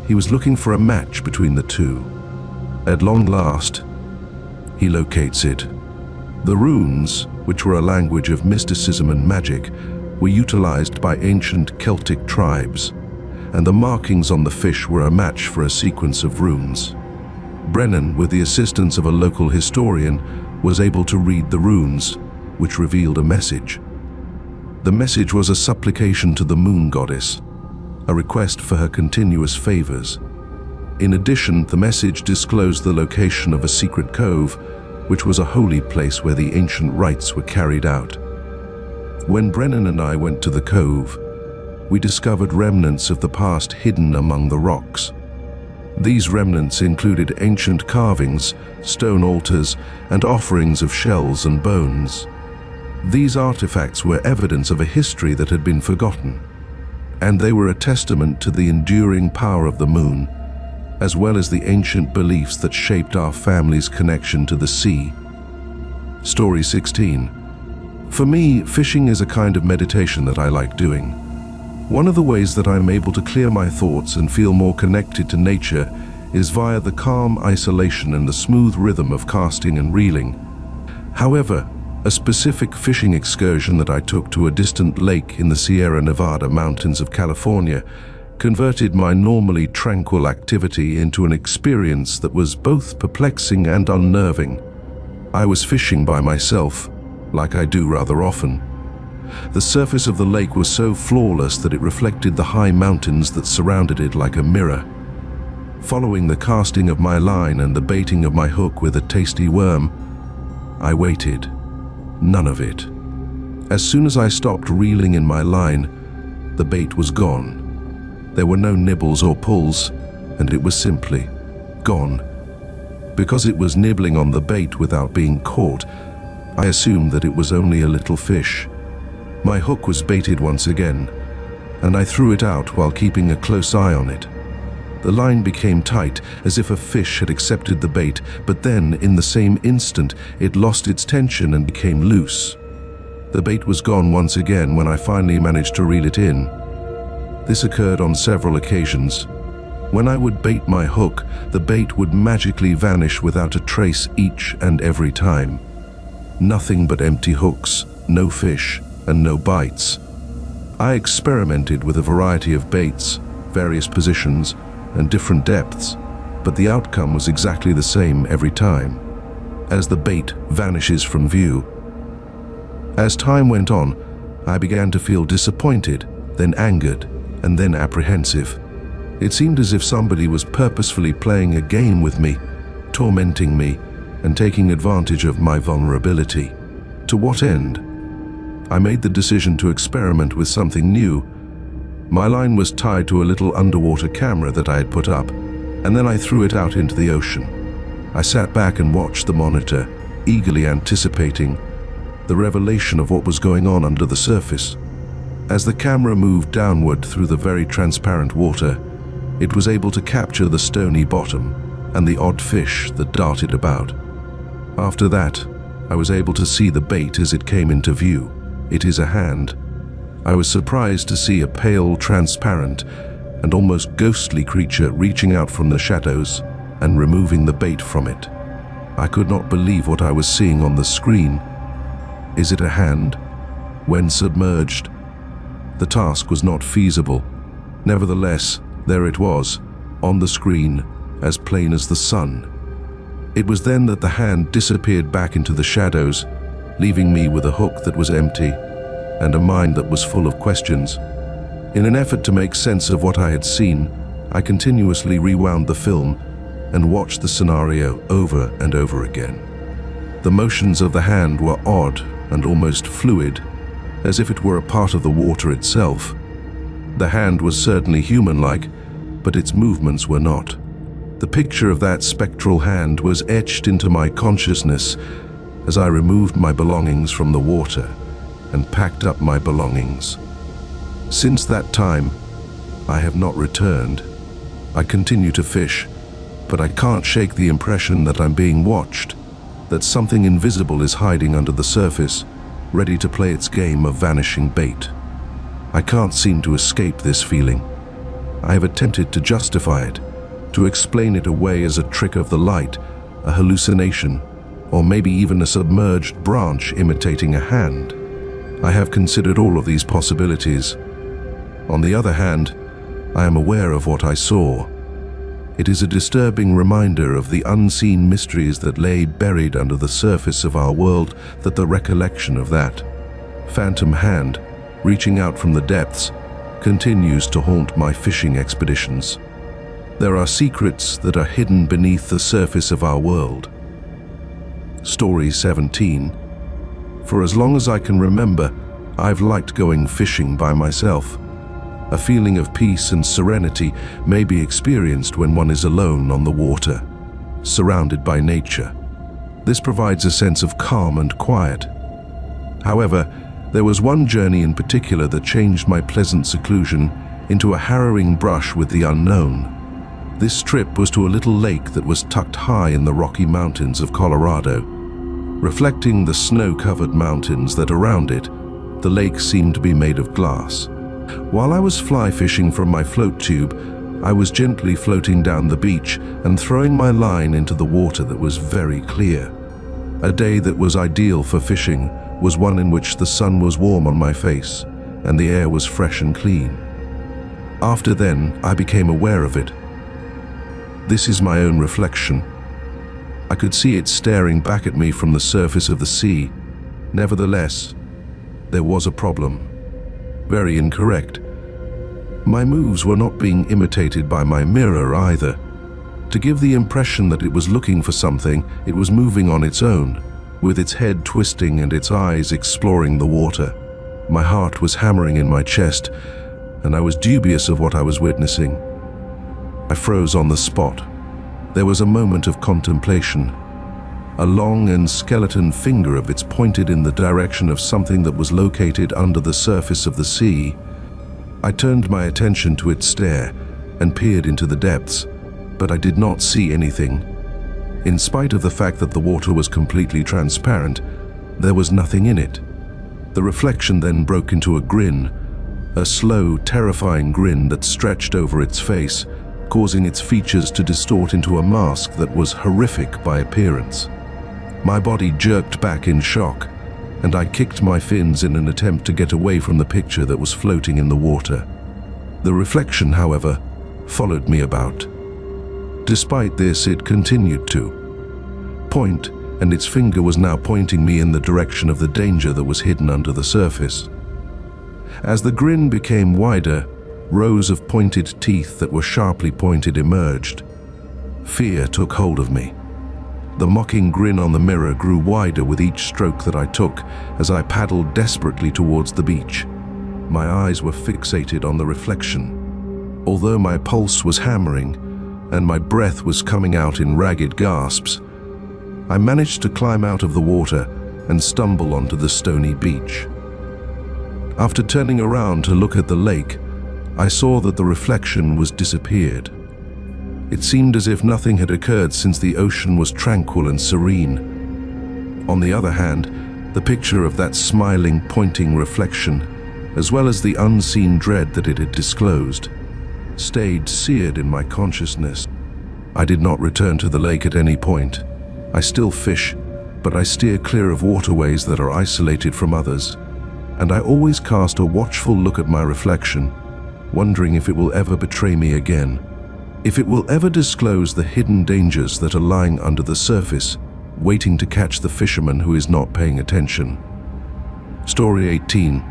S1: he was looking for a match between the two. At long last, he locates it. The runes, which were a language of mysticism and magic, were utilized by ancient Celtic tribes, and the markings on the fish were a match for a sequence of runes. Brennan, with the assistance of a local historian, was able to read the runes, which revealed a message. The message was a supplication to the moon goddess, a request for her continuous favors. In addition, the message disclosed the location of a secret cove, which was a holy place where the ancient rites were carried out. When Brennan and I went to the cove, we discovered remnants of the past hidden among the rocks. These remnants included ancient carvings, stone altars, and offerings of shells and bones. These artifacts were evidence of a history that had been forgotten, and they were a testament to the enduring power of the moon, as well as the ancient beliefs that shaped our family's connection to the sea. Story 16. For me, fishing is a kind of meditation that I like doing. One of the ways that I'm able to clear my thoughts and feel more connected to nature is via the calm isolation and the smooth rhythm of casting and reeling. However, a specific fishing excursion that I took to a distant lake in the Sierra Nevada mountains of California converted my normally tranquil activity into an experience that was both perplexing and unnerving. I was fishing by myself, like I do rather often, The surface of the lake was so flawless that it reflected the high mountains that surrounded it like a mirror. Following the casting of my line and the baiting of my hook with a tasty worm, I waited. None of it. As soon as I stopped reeling in my line, the bait was gone. There were no nibbles or pulls, and it was simply gone. Because it was nibbling on the bait without being caught, I assumed that it was only a little fish. My hook was baited once again, and I threw it out while keeping a close eye on it. The line became tight, as if a fish had accepted the bait, but then, in the same instant, it lost its tension and became loose. The bait was gone once again when I finally managed to reel it in. This occurred on several occasions. When I would bait my hook, the bait would magically vanish without a trace each and every time. Nothing but empty hooks, no fish, and no bites. I experimented with a variety of baits, various positions, and different depths, but the outcome was exactly the same every time, as the bait vanishes from view. As time went on, I began to feel disappointed, then angered, and then apprehensive. It seemed as if somebody was purposefully playing a game with me, tormenting me, and taking advantage of my vulnerability. To what end? I made the decision to experiment with something new. My line was tied to a little underwater camera that I had put up, and then I threw it out into the ocean. I sat back and watched the monitor, eagerly anticipating the revelation of what was going on under the surface. As the camera moved downward through the very transparent water, it was able to capture the stony bottom and the odd fish that darted about. After that, I was able to see the bait as it came into view. It is a hand. I was surprised to see a pale, transparent, and almost ghostly creature reaching out from the shadows and removing the bait from it. I could not believe what I was seeing on the screen. Is it a hand? When submerged? The task was not feasible. Nevertheless, there it was, on the screen, as plain as the sun. It was then that the hand disappeared back into the shadows, leaving me with a hook that was empty and a mind that was full of questions. In an effort to make sense of what I had seen, I continuously rewound the film and watched the scenario over and over again. The motions of the hand were odd and almost fluid, as if it were a part of the water itself. The hand was certainly human-like, but its movements were not. The picture of that spectral hand was etched into my consciousness as I removed my belongings from the water and packed up my belongings. Since that time, I have not returned. I continue to fish, but I can't shake the impression that I'm being watched, that something invisible is hiding under the surface, ready to play its game of vanishing bait. I can't seem to escape this feeling. I have attempted to justify it, to explain it away as a trick of the light, a hallucination, or maybe even a submerged branch imitating a hand. I have considered all of these possibilities. On the other hand, I am aware of what I saw. It is a disturbing reminder of the unseen mysteries that lay buried under the surface of our world, that the recollection of that phantom hand reaching out from the depths continues to haunt my fishing expeditions. There are secrets that are hidden beneath the surface of our world. Story 17. For as long as I can remember, I've liked going fishing by myself. A feeling of peace and serenity may be experienced when one is alone on the water, surrounded by nature. This provides a sense of calm and quiet. However, there was one journey in particular that changed my pleasant seclusion into a harrowing brush with the unknown. This trip was to a little lake that was tucked high in the Rocky Mountains of Colorado. Reflecting the snow-covered mountains that surround it, the lake seemed to be made of glass. While I was fly fishing from my float tube, I was gently floating down the beach and throwing my line into the water that was very clear. A day that was ideal for fishing was one in which the sun was warm on my face and the air was fresh and clean. After then, I became aware of it. This is my own reflection. I could see it staring back at me from the surface of the sea. Nevertheless, there was a problem. Very incorrect. My moves were not being imitated by my mirror either. To give the impression that it was looking for something, it was moving on its own, with its head twisting and its eyes exploring the water. My heart was hammering in my chest, and I was dubious of what I was witnessing. I froze on the spot. There was a moment of contemplation. A long and skeleton finger of its pointed in the direction of something that was located under the surface of the sea. I turned my attention to its stare and peered into the depths, but I did not see anything. In spite of the fact that the water was completely transparent, there was nothing in it. The reflection then broke into a grin, a slow, terrifying grin that stretched over its face, causing its features to distort into a mask that was horrific by appearance. My body jerked back in shock, and I kicked my fins in an attempt to get away from the picture that was floating in the water. The reflection, however, followed me about. Despite this, it continued to point, and its finger was now pointing me in the direction of the danger that was hidden under the surface. As the grin became wider, rows of pointed teeth that were sharply pointed emerged. Fear took hold of me. The mocking grin on the mirror grew wider with each stroke that I took as I paddled desperately towards the beach. My eyes were fixated on the reflection. Although my pulse was hammering and my breath was coming out in ragged gasps, I managed to climb out of the water and stumble onto the stony beach. After turning around to look at the lake, I saw that the reflection was disappeared. It seemed as if nothing had occurred since the ocean was tranquil and serene. On the other hand, the picture of that smiling, pointing reflection, as well as the unseen dread that it had disclosed, stayed seared in my consciousness. I did not return to the lake at any point. I still fish, but I steer clear of waterways that are isolated from others, and I always cast a watchful look at my reflection, wondering if it will ever betray me again, if it will ever disclose the hidden dangers that are lying under the surface, waiting to catch the fisherman who is not paying attention. Story 18.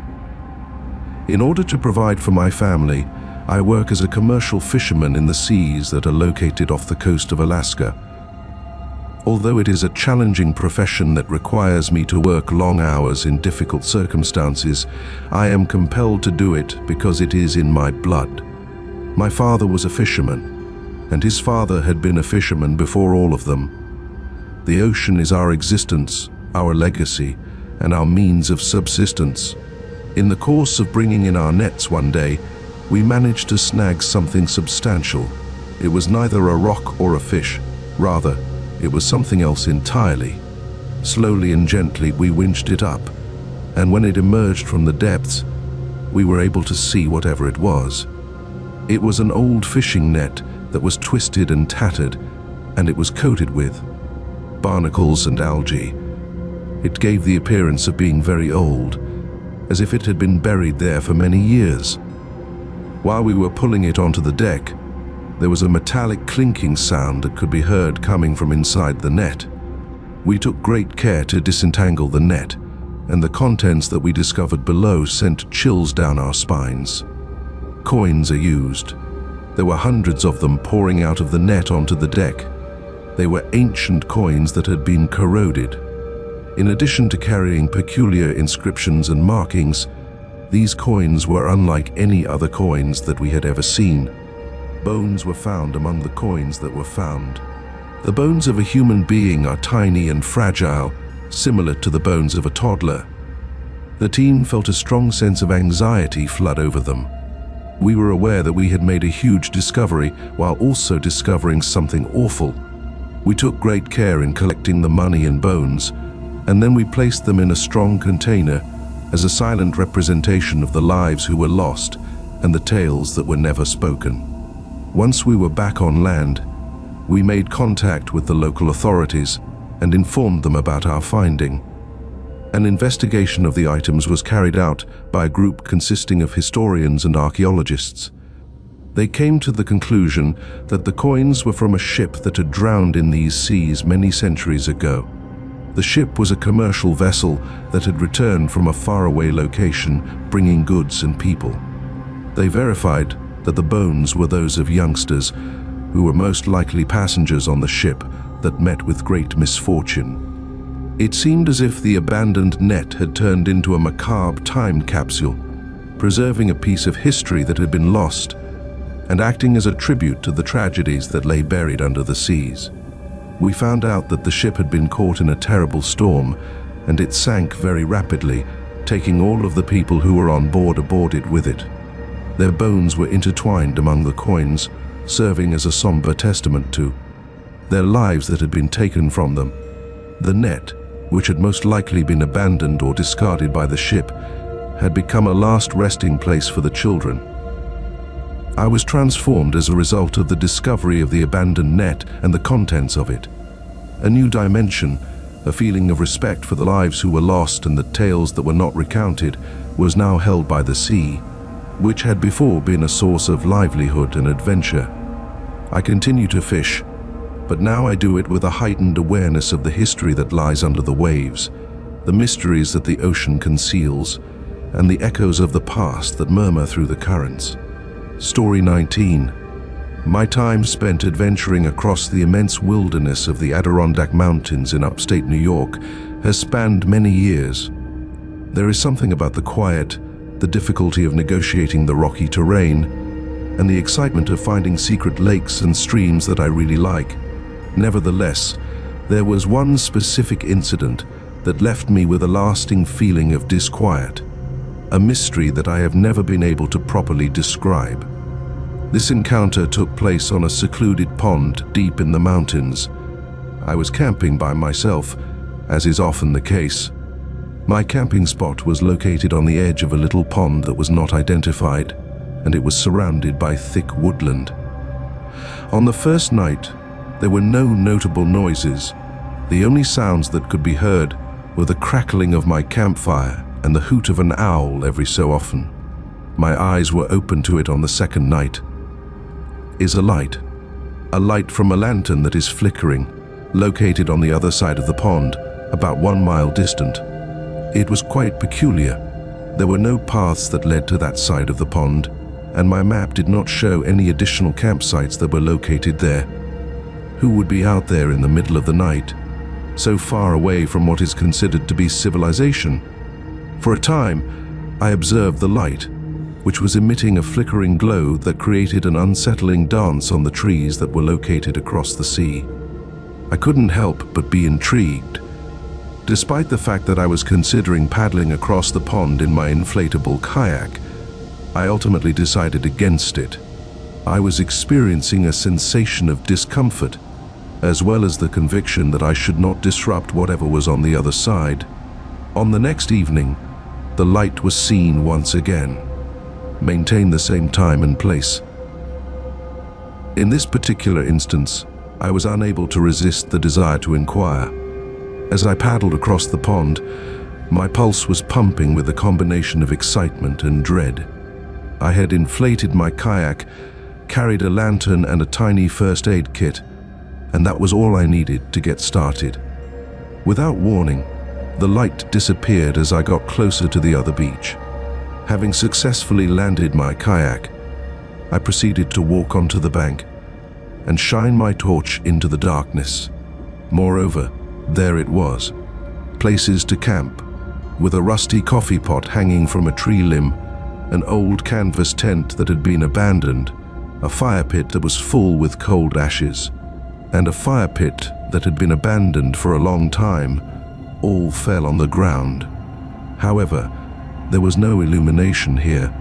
S1: In order to provide for my family, I work as a commercial fisherman in the seas that are located off the coast of Alaska. Although it is a challenging profession that requires me to work long hours in difficult circumstances, I am compelled to do it because it is in my blood. My father was a fisherman, and his father had been a fisherman before all of them. The ocean is our existence, our legacy, and our means of subsistence. In the course of bringing in our nets one day, we managed to snag something substantial. It was neither a rock or a fish, rather, it was something else entirely. Slowly and gently we winched it up, and when it emerged from the depths, we were able to see whatever it was. It was an old fishing net that was twisted and tattered, and it was coated with barnacles and algae. It gave the appearance of being very old, as if it had been buried there for many years. While we were pulling it onto the deck, there was a metallic clinking sound that could be heard coming from inside the net. We took great care to disentangle the net, and the contents that we discovered below sent chills down our spines. Coins are used. There were hundreds of them pouring out of the net onto the deck. They were ancient coins that had been corroded. In addition to carrying peculiar inscriptions and markings, these coins were unlike any other coins that we had ever seen. Bones were found among the coins that were found. The bones of a human being are tiny and fragile, similar to the bones of a toddler. The team felt a strong sense of anxiety flood over them. We were aware that we had made a huge discovery while also discovering something awful. We took great care in collecting the money and bones, and then we placed them in a strong container as a silent representation of the lives who were lost and the tales that were never spoken. Once we were back on land, we made contact with the local authorities and informed them about our finding. An investigation of the items was carried out by a group consisting of historians and archaeologists. They came to the conclusion that the coins were from a ship that had drowned in these seas many centuries ago. The ship was a commercial vessel that had returned from a faraway location, bringing goods and people. They verified that the bones were those of youngsters who were most likely passengers on the ship that met with great misfortune. It seemed as if the abandoned net had turned into a macabre time capsule, preserving a piece of history that had been lost and acting as a tribute to the tragedies that lay buried under the seas. We found out that the ship had been caught in a terrible storm, and it sank very rapidly, taking all of the people who were on board aboard it with it. Their bones were intertwined among the coins, serving as a somber testament to their lives that had been taken from them. The net, which had most likely been abandoned or discarded by the ship, had become a last resting place for the children. I was transformed as a result of the discovery of the abandoned net and the contents of it. A new dimension, a feeling of respect for the lives who were lost and the tales that were not recounted, was now held by the sea, which had before been a source of livelihood and adventure. I continue to fish, but now I do it with a heightened awareness of the history that lies under the waves, the mysteries that the ocean conceals, and the echoes of the past that murmur through the currents. Story 19. My time spent adventuring across the immense wilderness of the Adirondack Mountains in upstate New York has spanned many years. There is something about the quiet, the difficulty of negotiating the rocky terrain, and the excitement of finding secret lakes and streams that I really like. Nevertheless, there was one specific incident that left me with a lasting feeling of disquiet, a mystery that I have never been able to properly describe. This encounter took place on a secluded pond deep in the mountains. I was camping by myself, as is often the case. My camping spot was located on the edge of a little pond that was not identified, and it was surrounded by thick woodland. On the first night, there were no notable noises. The only sounds that could be heard were the crackling of my campfire and the hoot of an owl every so often. My eyes were open to it on the second night. Is a light from a lantern that is flickering, located on the other side of the pond, about 1 mile distant. It was quite peculiar. There were no paths that led to that side of the pond, and my map did not show any additional campsites that were located there. Who would be out there in the middle of the night, so far away from what is considered to be civilization? For a time, I observed the light, which was emitting a flickering glow that created an unsettling dance on the trees that were located across the sea. I couldn't help but be intrigued. Despite the fact that I was considering paddling across the pond in my inflatable kayak, I ultimately decided against it. I was experiencing a sensation of discomfort, as well as the conviction that I should not disrupt whatever was on the other side. On the next evening, the light was seen once again. Maintain the same time and place. In this particular instance, I was unable to resist the desire to inquire. As I paddled across the pond, my pulse was pumping with a combination of excitement and dread. I had inflated my kayak, carried a lantern and a tiny first aid kit, and that was all I needed to get started. Without warning, the light disappeared as I got closer to the other beach. Having successfully landed my kayak, I proceeded to walk onto the bank and shine my torch into the darkness. Moreover, there it was, places to camp, with a rusty coffee pot hanging from a tree limb, an old canvas tent that had been abandoned, a fire pit that was full with cold ashes, and a fire pit that had been abandoned for a long time, all fell on the ground. However, there was no illumination here.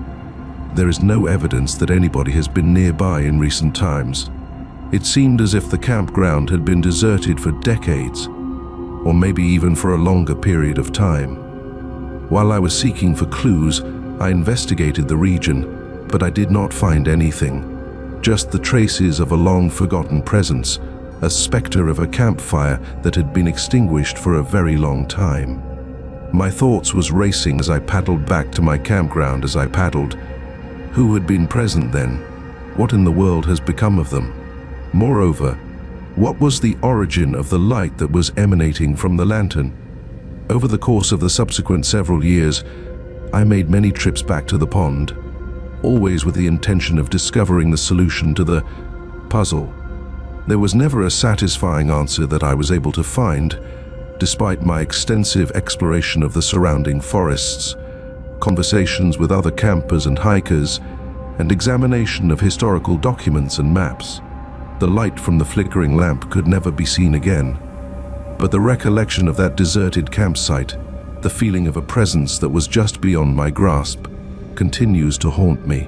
S1: There is no evidence that anybody has been nearby in recent times. It seemed as if the campground had been deserted for decades, or maybe even for a longer period of time. While I was seeking for clues, I investigated the region, but I did not find anything. Just the traces of a long-forgotten presence, a specter of a campfire that had been extinguished for a very long time. My thoughts was racing as I paddled back to my campground. As I paddled, who had been present then? What in the world has become of them? Moreover, What was the origin of the light that was emanating from the lantern? Over the course of the subsequent several years, I made many trips back to the pond, always with the intention of discovering the solution to the puzzle. There was never a satisfying answer that I was able to find, despite my extensive exploration of the surrounding forests, conversations with other campers and hikers, and examination of historical documents and maps. The light from the flickering lamp could never be seen again. But the recollection of that deserted campsite, the feeling of a presence that was just beyond my grasp, continues to haunt me.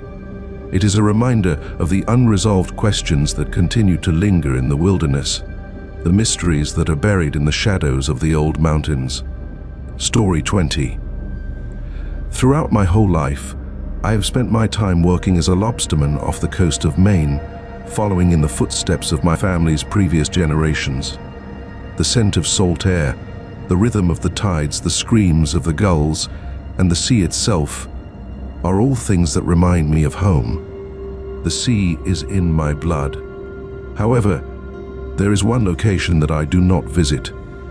S1: It is a reminder of the unresolved questions that continue to linger in the wilderness, the mysteries that are buried in the shadows of the old mountains. Story 20. Throughout my whole life, I have spent my time working as a lobsterman off the coast of Maine, following in the footsteps of my family's previous generations. The scent of salt air, the rhythm of the tides, the screams of the gulls, and the sea itself are all things that remind me of home. The sea is in my blood. However, there is one location that I do not visit,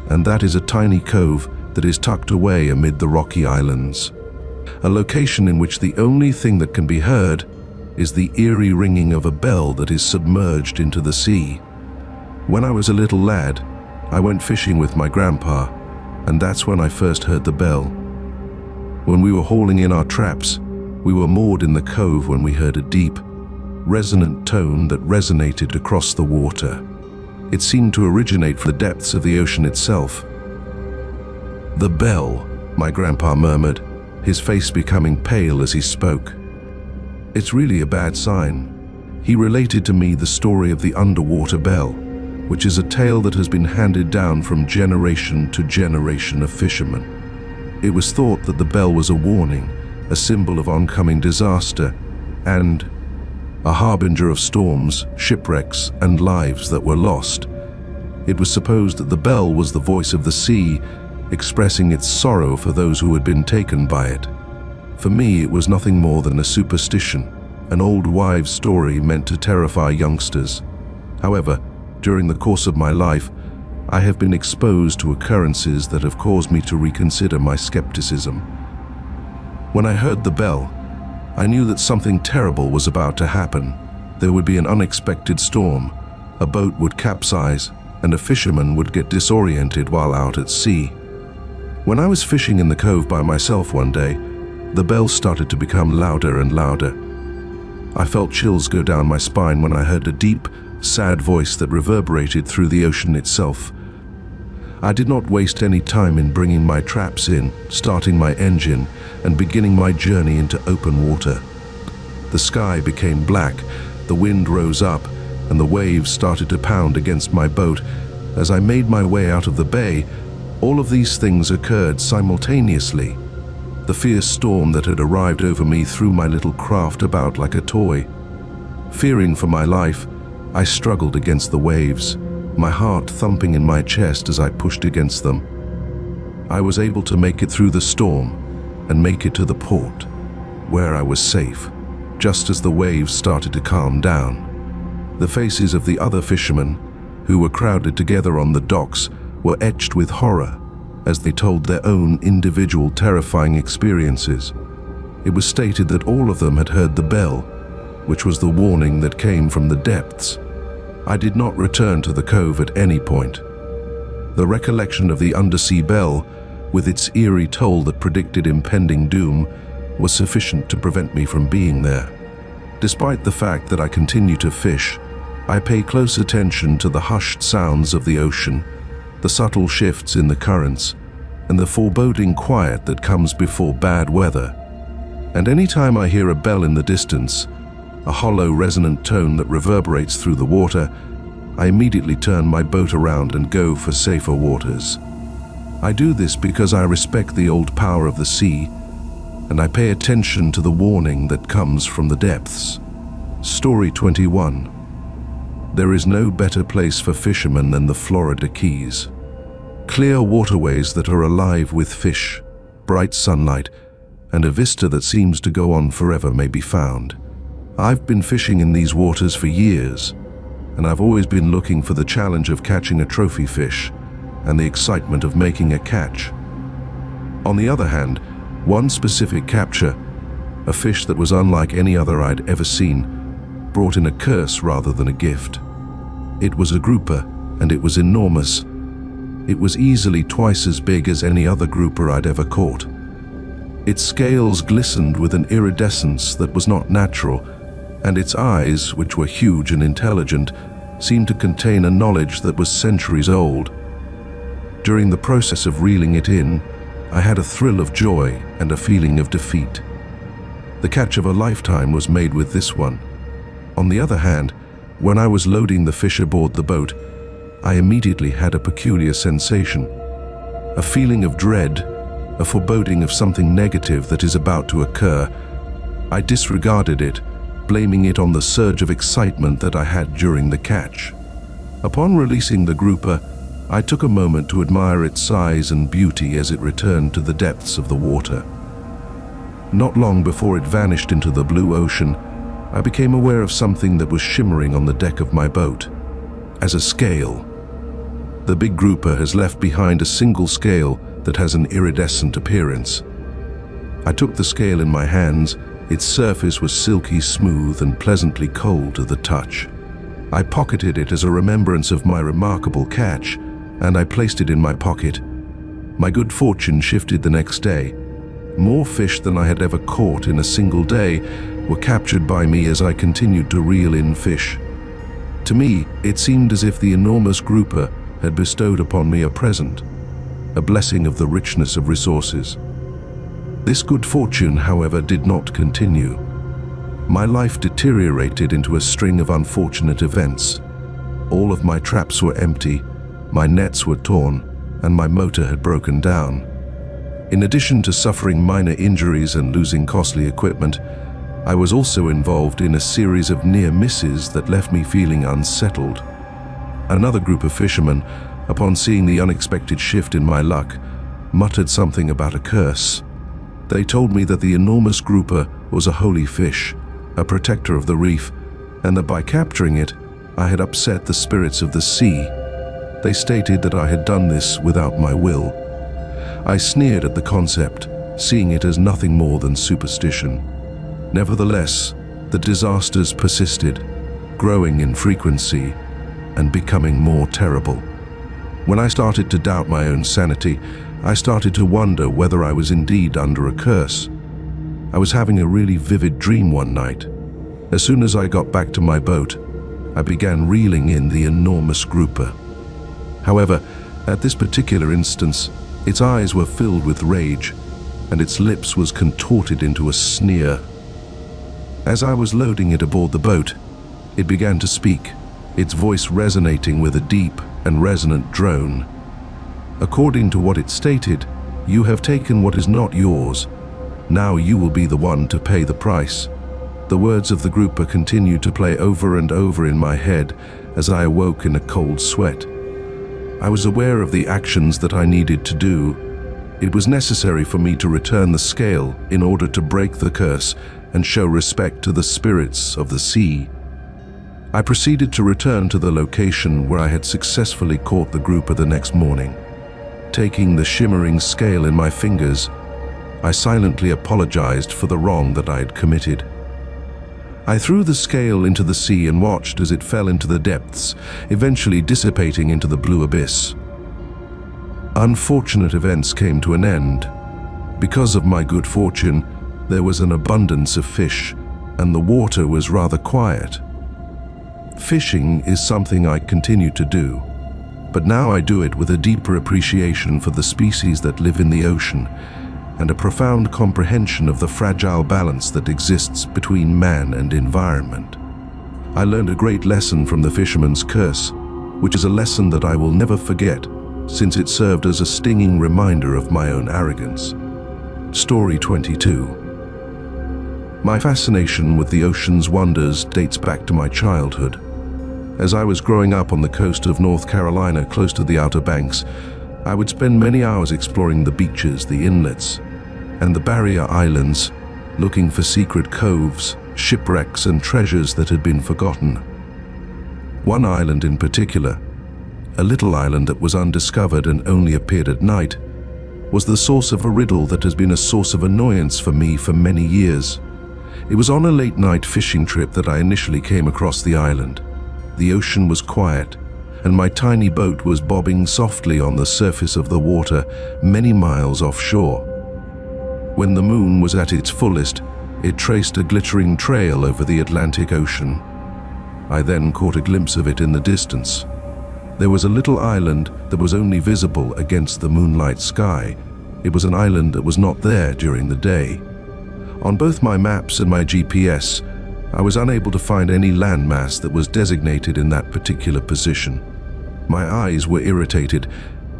S1: and that is a tiny cove that is tucked away amid the rocky islands. A location in which the only thing that can be heard is the eerie ringing of a bell that is submerged into the sea. When I was a little lad, I went fishing with my grandpa, and that's when I first heard the bell. When we were hauling in our traps, we were moored in the cove when we heard a deep, resonant tone that resonated across the water. It seemed to originate from the depths of the ocean itself. "The bell," my grandpa murmured, his face becoming pale as he spoke. "It's really a bad sign." He related to me the story of the underwater bell, which is a tale that has been handed down from generation to generation of fishermen. It was thought that the bell was a warning, a symbol of oncoming disaster, and a harbinger of storms, shipwrecks, and lives that were lost. It was supposed that the bell was the voice of the sea, expressing its sorrow for those who had been taken by it. For me, it was nothing more than a superstition, an old wives' story meant to terrify youngsters. However, during the course of my life, I have been exposed to occurrences that have caused me to reconsider my skepticism. When I heard the bell, I knew that something terrible was about to happen. There would be an unexpected storm, a boat would capsize, and a fisherman would get disoriented while out at sea. When I was fishing in the cove by myself one day, the bell started to become louder and louder. I felt chills go down my spine when I heard a deep, sad voice that reverberated through the ocean itself. I did not waste any time in bringing my traps in, starting my engine, and beginning my journey into open water. The sky became black, the wind rose up, and the waves started to pound against my boat. As I made my way out of the bay, all of these things occurred simultaneously. The fierce storm that had arrived over me threw my little craft about like a toy. Fearing for my life, I struggled against the waves, my heart thumping in my chest as I pushed against them. I was able to make it through the storm and make it to the port, where I was safe, just as the waves started to calm down. The faces of the other fishermen, who were crowded together on the docks, were etched with horror as they told their own individual terrifying experiences. It was stated that all of them had heard the bell, which was the warning that came from the depths. I did not return to the cove at any point. The recollection of the undersea bell, with its eerie toll that predicted impending doom, was sufficient to prevent me from being there. Despite the fact that I continue to fish, I pay close attention to the hushed sounds of the ocean, the subtle shifts in the currents, and the foreboding quiet that comes before bad weather. And anytime I hear a bell in the distance, a hollow, resonant tone that reverberates through the water, I immediately turn my boat around and go for safer waters. I do this because I respect the old power of the sea, and I pay attention to the warning that comes from the depths. Story 21. There is no better place for fishermen than the Florida Keys. Clear waterways that are alive with fish, bright sunlight, and a vista that seems to go on forever may be found. I've been fishing in these waters for years, and I've always been looking for the challenge of catching a trophy fish and the excitement of making a catch. On the other hand, one specific capture, a fish that was unlike any other I'd ever seen, brought in a curse rather than a gift. It was a grouper, and it was enormous. It was easily twice as big as any other grouper I'd ever caught. Its scales glistened with an iridescence that was not natural, and its eyes, which were huge and intelligent, seemed to contain a knowledge that was centuries old. During the process of reeling it in, I had a thrill of joy and a feeling of defeat. The catch of a lifetime was made with this one. On the other hand, when I was loading the fish aboard the boat, I immediately had a peculiar sensation, a feeling of dread, a foreboding of something negative that is about to occur. I disregarded it, blaming it on the surge of excitement that I had during the catch. Upon releasing the grouper, I took a moment to admire its size and beauty as it returned to the depths of the water. Not long before it vanished into the blue ocean, I became aware of something that was shimmering on the deck of my boat. As a scale. The big grouper has left behind a single scale that has an iridescent appearance. I took the scale in my hands. Its surface was silky smooth and pleasantly cold to the touch. I pocketed it as a remembrance of my remarkable catch, and I placed it in my pocket. My good fortune shifted the next day. More fish than I had ever caught in a single day were captured by me as I continued to reel in fish. To me, it seemed as if the enormous grouper had bestowed upon me a present, a blessing of the richness of resources. This good fortune, however, did not continue. My life deteriorated into a string of unfortunate events. All of my traps were empty, my nets were torn, and my motor had broken down. In addition to suffering minor injuries and losing costly equipment, I was also involved in a series of near misses that left me feeling unsettled. Another group of fishermen, upon seeing the unexpected shift in my luck, muttered something about a curse. They told me that the enormous grouper was a holy fish, a protector of the reef, and that by capturing it, I had upset the spirits of the sea. They stated that I had done this without my will. I sneered at the concept, seeing it as nothing more than superstition. Nevertheless, the disasters persisted, growing in frequency and becoming more terrible. When I started to doubt my own sanity, I started to wonder whether I was indeed under a curse. I was having a really vivid dream one night. As soon as I got back to my boat, I began reeling in the enormous grouper. However, at this particular instance, its eyes were filled with rage, and its lips was contorted into a sneer. As I was loading it aboard the boat, it began to speak, its voice resonating with a deep and resonant drone. According to what it stated, "You have taken what is not yours. Now you will be the one to pay the price." The words of the grouper continued to play over and over in my head as I awoke in a cold sweat. I was aware of the actions that I needed to do. It was necessary for me to return the scale in order to break the curse and show respect to the spirits of the sea. I proceeded to return to the location where I had successfully caught the grouper the next morning. Taking the shimmering scale in my fingers, I silently apologized for the wrong that I had committed. I threw the scale into the sea and watched as it fell into the depths, eventually dissipating into the blue abyss. Unfortunate events came to an end. Because of my good fortune, there was an abundance of fish, and the water was rather quiet. Fishing is something I continue to do, but now I do it with a deeper appreciation for the species that live in the ocean and a profound comprehension of the fragile balance that exists between man and environment. I learned a great lesson from the fisherman's curse, which is a lesson that I will never forget, since it served as a stinging reminder of my own arrogance. Story 22. My fascination with the ocean's wonders dates back to my childhood. As I was growing up on the coast of North Carolina, close to the Outer Banks, I would spend many hours exploring the beaches, the inlets, and the barrier islands, looking for secret coves, shipwrecks, and treasures that had been forgotten. One island in particular, a little island that was undiscovered and only appeared at night, was the source of a riddle that has been a source of annoyance for me for many years. It was on a late-night fishing trip that I initially came across the island. The ocean was quiet, and my tiny boat was bobbing softly on the surface of the water many miles offshore. When the moon was at its fullest, it traced a glittering trail over the Atlantic Ocean. I then caught a glimpse of it in the distance. There was a little island that was only visible against the moonlight sky. It was an island that was not there during the day. On both my maps and my GPS, I was unable to find any landmass that was designated in that particular position. My eyes were irritated,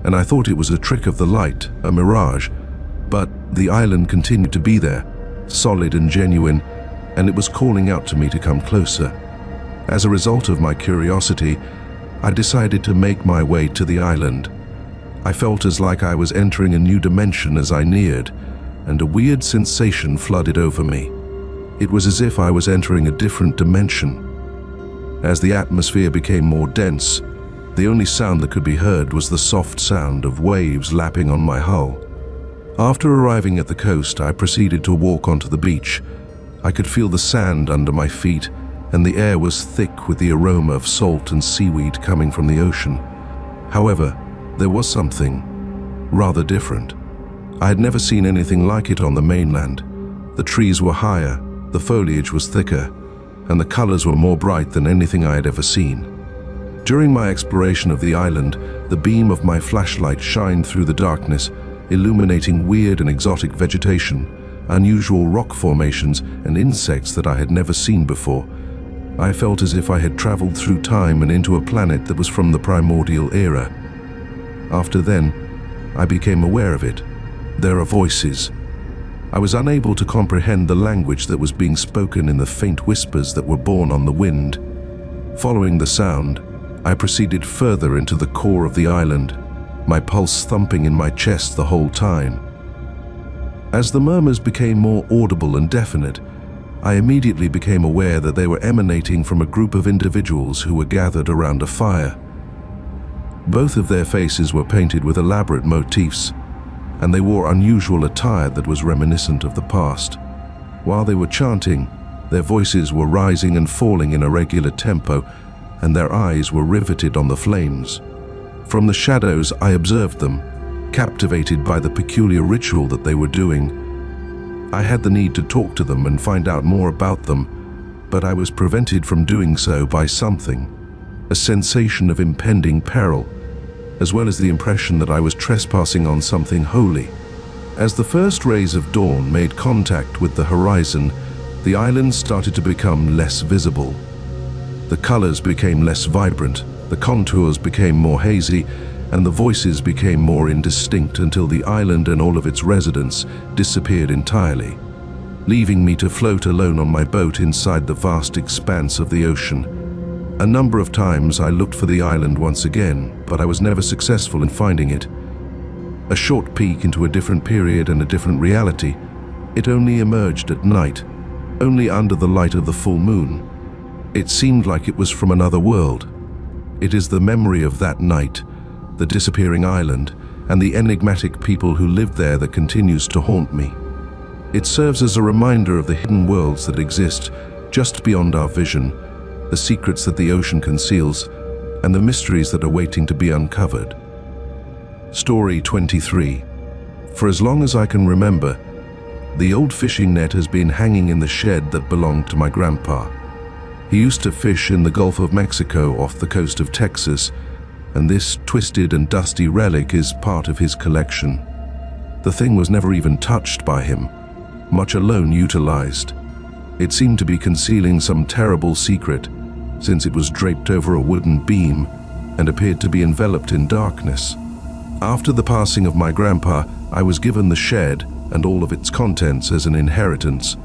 S1: and I thought it was a trick of the light, a mirage. But the island continued to be there, solid and genuine, and it was calling out to me to come closer. As a result of my curiosity, I decided to make my way to the island. I felt as like I was entering a new dimension as I neared, and a weird sensation flooded over me. It was as if I was entering a different dimension. As the atmosphere became more dense, the only sound that could be heard was the soft sound of waves lapping on my hull. After arriving at the coast, I proceeded to walk onto the beach. I could feel the sand under my feet, and the air was thick with the aroma of salt and seaweed coming from the ocean. However, there was something rather different. I had never seen anything like it on the mainland. The trees were higher, the foliage was thicker, and the colors were more bright than anything I had ever seen. During my exploration of the island, the beam of my flashlight shined through the darkness, illuminating weird and exotic vegetation, unusual rock formations, and insects that I had never seen before. I felt as if I had traveled through time and into a planet that was from the primordial era. After then, I became aware of it. There are voices. I was unable to comprehend the language that was being spoken in the faint whispers that were borne on the wind. Following the sound, I proceeded further into the core of the island, my pulse thumping in my chest the whole time. As the murmurs became more audible and definite, I immediately became aware that they were emanating from a group of individuals who were gathered around a fire. Both of their faces were painted with elaborate motifs, and they wore unusual attire that was reminiscent of the past. While they were chanting, their voices were rising and falling in a regular tempo, and their eyes were riveted on the flames. From the shadows, I observed them, captivated by the peculiar ritual that they were doing. I had the need to talk to them and find out more about them, but I was prevented from doing so by something, a sensation of impending peril, as well as the impression that I was trespassing on something holy. As the first rays of dawn made contact with the horizon, the island started to become less visible. The colors became less vibrant, the contours became more hazy, and the voices became more indistinct until the island and all of its residents disappeared entirely, leaving me to float alone on my boat inside the vast expanse of the ocean. A number of times I looked for the island once again, but I was never successful in finding it. A short peek into a different period and a different reality, it only emerged at night, only under the light of the full moon. It seemed like it was from another world. It is the memory of that night, the disappearing island, and the enigmatic people who lived there that continues to haunt me. It serves as a reminder of the hidden worlds that exist just beyond our vision, the secrets that the ocean conceals, and the mysteries that are waiting to be uncovered. Story 23. For as long as I can remember, the old fishing net has been hanging in the shed that belonged to my grandpa. He used to fish in the Gulf of Mexico off the coast of Texas, and this twisted and dusty relic is part of his collection. The thing was never even touched by him, much alone utilized. It seemed to be concealing some terrible secret, since it was draped over a wooden beam and appeared to be enveloped in darkness. After the passing of my grandpa, I was given the shed and all of its contents as an inheritance.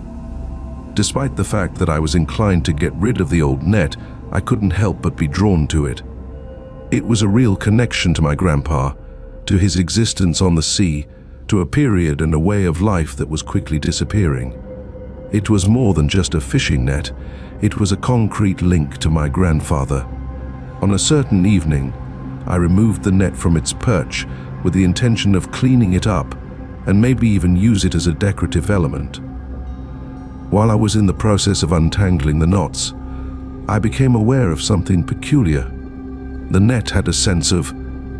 S1: Despite the fact that I was inclined to get rid of the old net, I couldn't help but be drawn to it. It was a real connection to my grandpa, to his existence on the sea, to a period and a way of life that was quickly disappearing. It was more than just a fishing net. It was a concrete link to my grandfather, On a certain evening, I removed the net from its perch with the intention of cleaning it up and maybe even use it as a decorative element. While I was in the process of untangling the knots, I became aware of something peculiar. The net had a sense of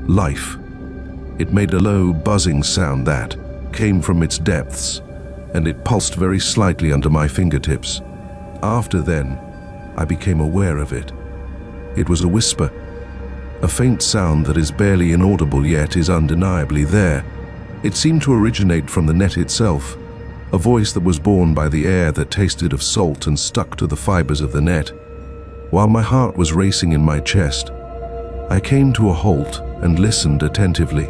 S1: life. It made a low, buzzing sound that came from its depths, and it pulsed very slightly under my fingertips. After then, I became aware of it. It was a whisper, a faint sound that is barely inaudible yet is undeniably there. It seemed to originate from the net itself, a voice that was born by the air that tasted of salt and stuck to the fibers of the net. While my heart was racing in my chest, I came to a halt and listened attentively.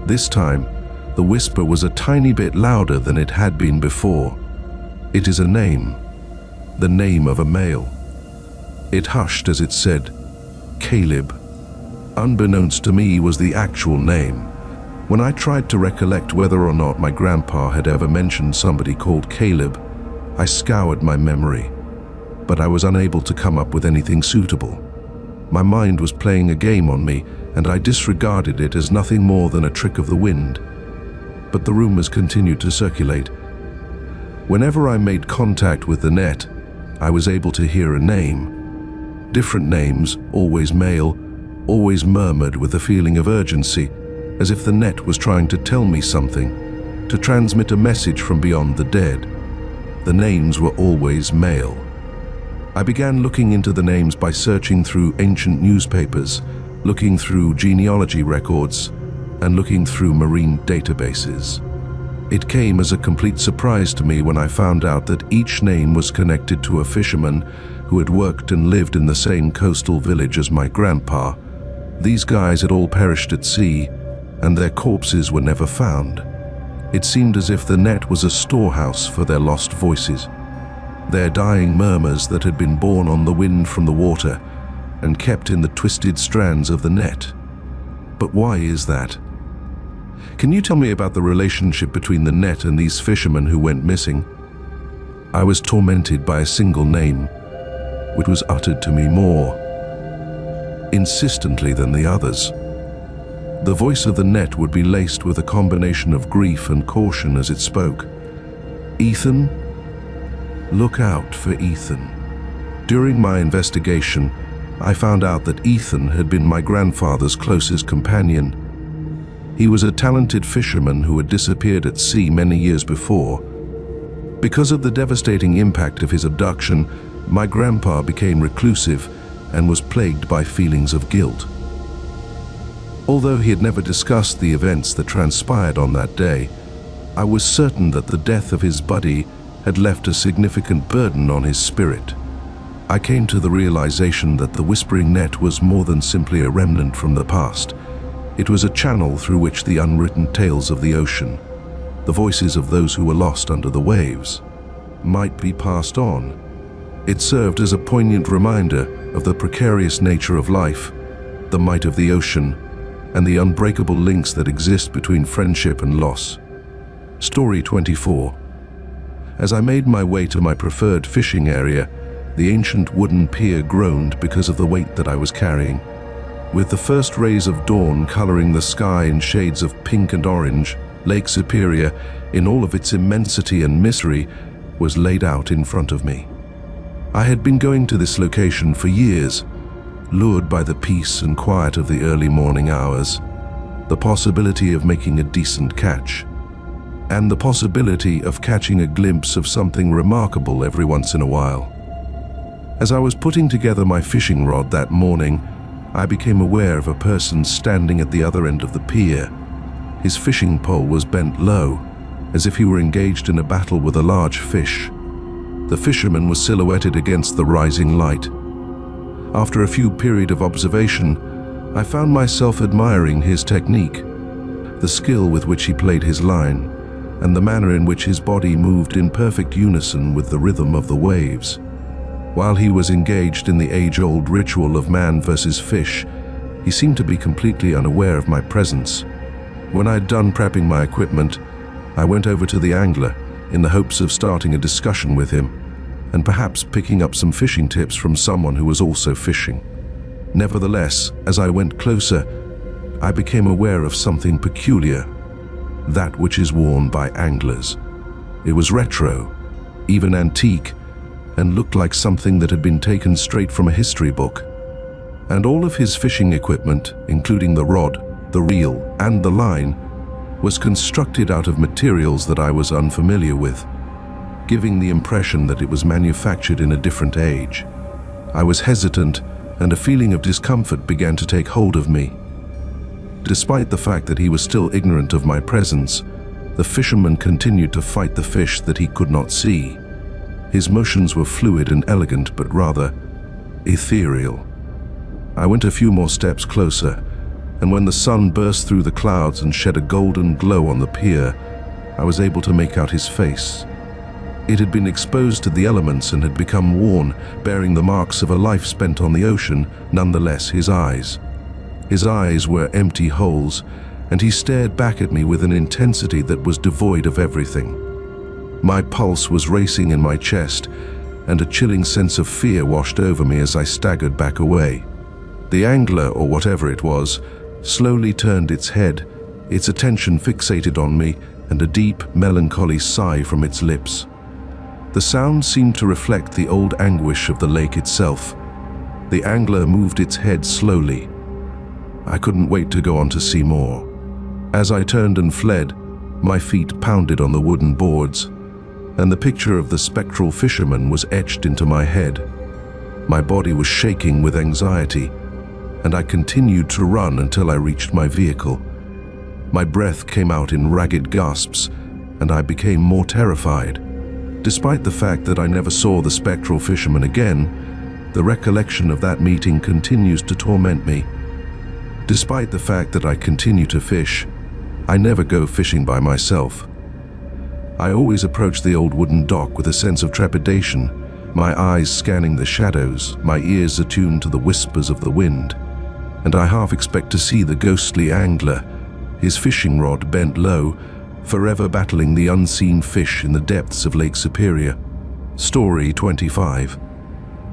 S1: This time, the whisper was a tiny bit louder than it had been before. It is a name, the name of a male. It hushed as it said, Caleb. Unbeknownst to me was the actual name. When I tried to recollect whether or not my grandpa had ever mentioned somebody called Caleb, I scoured my memory, but I was unable to come up with anything suitable. My mind was playing a game on me, and I disregarded it as nothing more than a trick of the wind. But the rumors continued to circulate. Whenever I made contact with the net, I was able to hear a name. Different names, always male, always murmured with a feeling of urgency, as if the net was trying to tell me something, to transmit a message from beyond the dead. The names were always male. I began looking into the names by searching through ancient newspapers, looking through genealogy records, and looking through marine databases. It came as a complete surprise to me when I found out that each name was connected to a fisherman who had worked and lived in the same coastal village as my grandpa. These guys had all perished at sea, and their corpses were never found. It seemed as if the net was a storehouse for their lost voices, their dying murmurs that had been borne on the wind from the water and kept in the twisted strands of the net. But why is that? Can you tell me about the relationship between the net and these fishermen who went missing? I was tormented by a single name, which was uttered to me more insistently than the others. The voice of the net would be laced with a combination of grief and caution as it spoke. Ethan? Look out for Ethan. During my investigation, I found out that Ethan had been my grandfather's closest companion. He was a talented fisherman who had disappeared at sea many years before. Because of the devastating impact of his abduction, my grandpa became reclusive and was plagued by feelings of guilt. Although he had never discussed the events that transpired on that day, I was certain that the death of his buddy had left a significant burden on his spirit. I came to the realization that the whispering net was more than simply a remnant from the past. It was a channel through which the unwritten tales of the ocean, the voices of those who were lost under the waves, might be passed on. It served as a poignant reminder of the precarious nature of life, the might of the ocean, and the unbreakable links that exist between friendship and loss. Story 24. As I made my way to my preferred fishing area, the ancient wooden pier groaned because of the weight that I was carrying. With the first rays of dawn coloring the sky in shades of pink and orange, Lake Superior, in all of its immensity and misery, was laid out in front of me. I had been going to this location for years, lured by the peace and quiet of the early morning hours, the possibility of making a decent catch, and the possibility of catching a glimpse of something remarkable every once in a while. As I was putting together my fishing rod that morning, I became aware of a person standing at the other end of the pier. His fishing pole was bent low, as if he were engaged in a battle with a large fish. The fisherman was silhouetted against the rising light. After a few periods of observation, I found myself admiring his technique, the skill with which he played his line, and the manner in which his body moved in perfect unison with the rhythm of the waves. While he was engaged in the age-old ritual of man versus fish, he seemed to be completely unaware of my presence. When I'd done prepping my equipment, I went over to the angler in the hopes of starting a discussion with him, and perhaps picking up some fishing tips from someone who was also fishing. Nevertheless, as I went closer, I became aware of something peculiar, that which is worn by anglers. It was retro, even antique, and looked like something that had been taken straight from a history book. And all of his fishing equipment, including the rod, the reel, and the line, was constructed out of materials that I was unfamiliar with, giving the impression that it was manufactured in a different age. I was hesitant, and a feeling of discomfort began to take hold of me. Despite the fact that he was still ignorant of my presence, the fisherman continued to fight the fish that he could not see. His motions were fluid and elegant, but rather ethereal. I went a few more steps closer, and when the sun burst through the clouds and shed a golden glow on the pier, I was able to make out his face. It had been exposed to the elements and had become worn, bearing the marks of a life spent on the ocean. Nonetheless, his eyes were empty holes, and he stared back at me with an intensity that was devoid of everything. My pulse was racing in my chest, and a chilling sense of fear washed over me as I staggered back away. The angler, or whatever it was, slowly turned its head, its attention fixated on me, and a deep, melancholy sigh from its lips. The sound seemed to reflect the old anguish of the lake itself. The angler moved its head slowly. I couldn't wait to go on to see more. As I turned and fled, my feet pounded on the wooden boards, and the picture of the spectral fisherman was etched into my head. My body was shaking with anxiety, and I continued to run until I reached my vehicle. My breath came out in ragged gasps, and I became more terrified. Despite the fact that I never saw the spectral fisherman again, the recollection of that meeting continues to torment me. Despite the fact that I continue to fish, I never go fishing by myself. I always approach the old wooden dock with a sense of trepidation, my eyes scanning the shadows, my ears attuned to the whispers of the wind, and I half expect to see the ghostly angler, his fishing rod bent low, forever battling the unseen fish in the depths of Lake Superior. Story 25.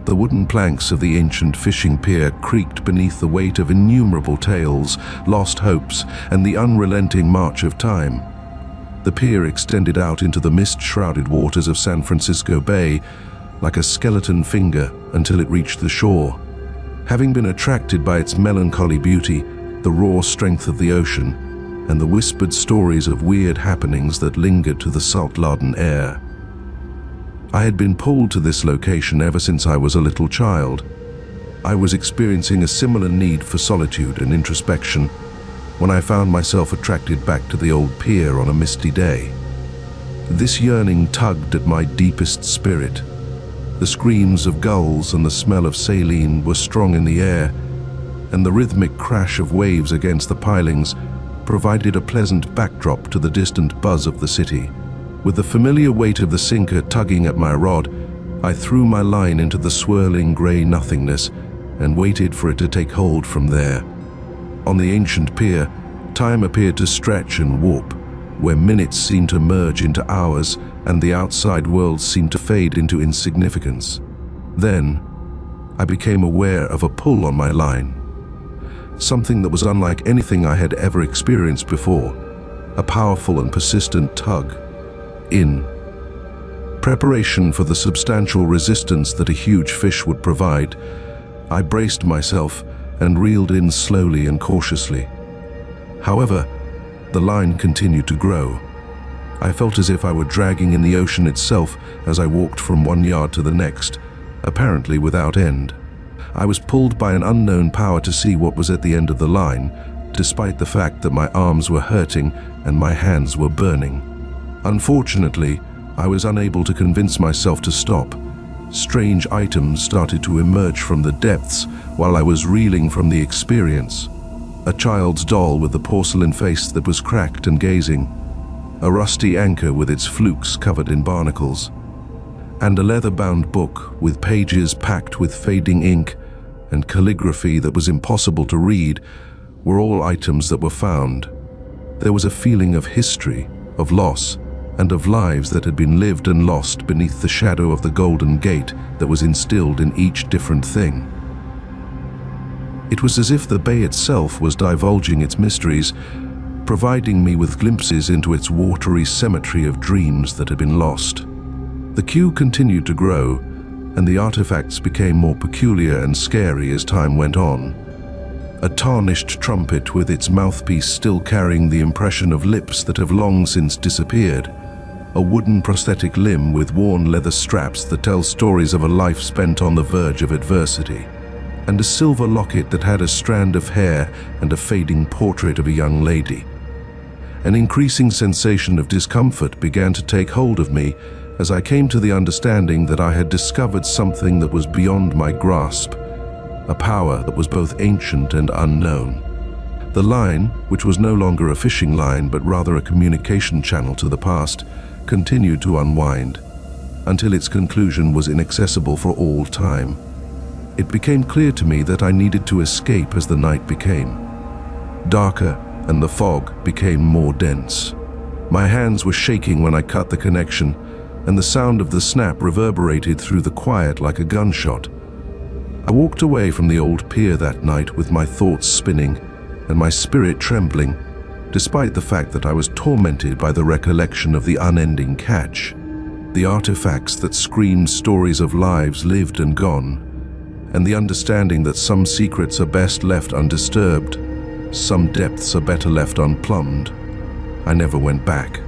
S1: The wooden planks of the ancient fishing pier creaked beneath the weight of innumerable tales, lost hopes, and the unrelenting march of time. The pier extended out into the mist-shrouded waters of San Francisco Bay like a skeleton finger until it reached the shore. Having been attracted by its melancholy beauty, the raw strength of the ocean, and the whispered stories of weird happenings that lingered to the salt-laden air, I had been pulled to this location ever since I was a little child. I was experiencing a similar need for solitude and introspection when I found myself attracted back to the old pier on a misty day. This yearning tugged at my deepest spirit. The screams of gulls and the smell of saline were strong in the air, and the rhythmic crash of waves against the pilings provided a pleasant backdrop to the distant buzz of the city. With the familiar weight of the sinker tugging at my rod, I threw my line into the swirling grey nothingness and waited for it to take hold from there. On the ancient pier, time appeared to stretch and warp, where minutes seemed to merge into hours and the outside world seemed to fade into insignificance. Then, I became aware of a pull on my line. Something that was unlike anything I had ever experienced before, a powerful and persistent tug. In preparation for the substantial resistance that a huge fish would provide, I braced myself and reeled in slowly and cautiously. However, the line continued to grow. I felt as if I were dragging in the ocean itself as I walked from one yard to the next, apparently without end. I was pulled by an unknown power to see what was at the end of the line, despite the fact that my arms were hurting and my hands were burning. Unfortunately, I was unable to convince myself to stop. Strange items started to emerge from the depths while I was reeling from the experience. A child's doll with a porcelain face that was cracked and gazing, a rusty anchor with its flukes covered in barnacles, and a leather-bound book with pages packed with fading ink and calligraphy that was impossible to read were all items that were found. There was a feeling of history, of loss, and of lives that had been lived and lost beneath the shadow of the golden gate that was instilled in each different thing. It was as if the bay itself was divulging its mysteries, providing me with glimpses into its watery cemetery of dreams that had been lost. The queue continued to grow, and the artifacts became more peculiar and scary as time went on. A tarnished trumpet with its mouthpiece still carrying the impression of lips that have long since disappeared. A wooden prosthetic limb with worn leather straps that tell stories of a life spent on the verge of adversity. And a silver locket that had a strand of hair and a fading portrait of a young lady. An increasing sensation of discomfort began to take hold of me as I came to the understanding that I had discovered something that was beyond my grasp, a power that was both ancient and unknown. The line, which was no longer a fishing line but rather a communication channel to the past, continued to unwind, until its conclusion was inaccessible for all time. It became clear to me that I needed to escape as the night became darker and the fog became more dense. My hands were shaking when I cut the connection, and the sound of the snap reverberated through the quiet like a gunshot. I walked away from the old pier that night with my thoughts spinning and my spirit trembling, despite the fact that I was tormented by the recollection of the unending catch, the artifacts that screamed stories of lives lived and gone, and the understanding that some secrets are best left undisturbed, some depths are better left unplumbed. I never went back.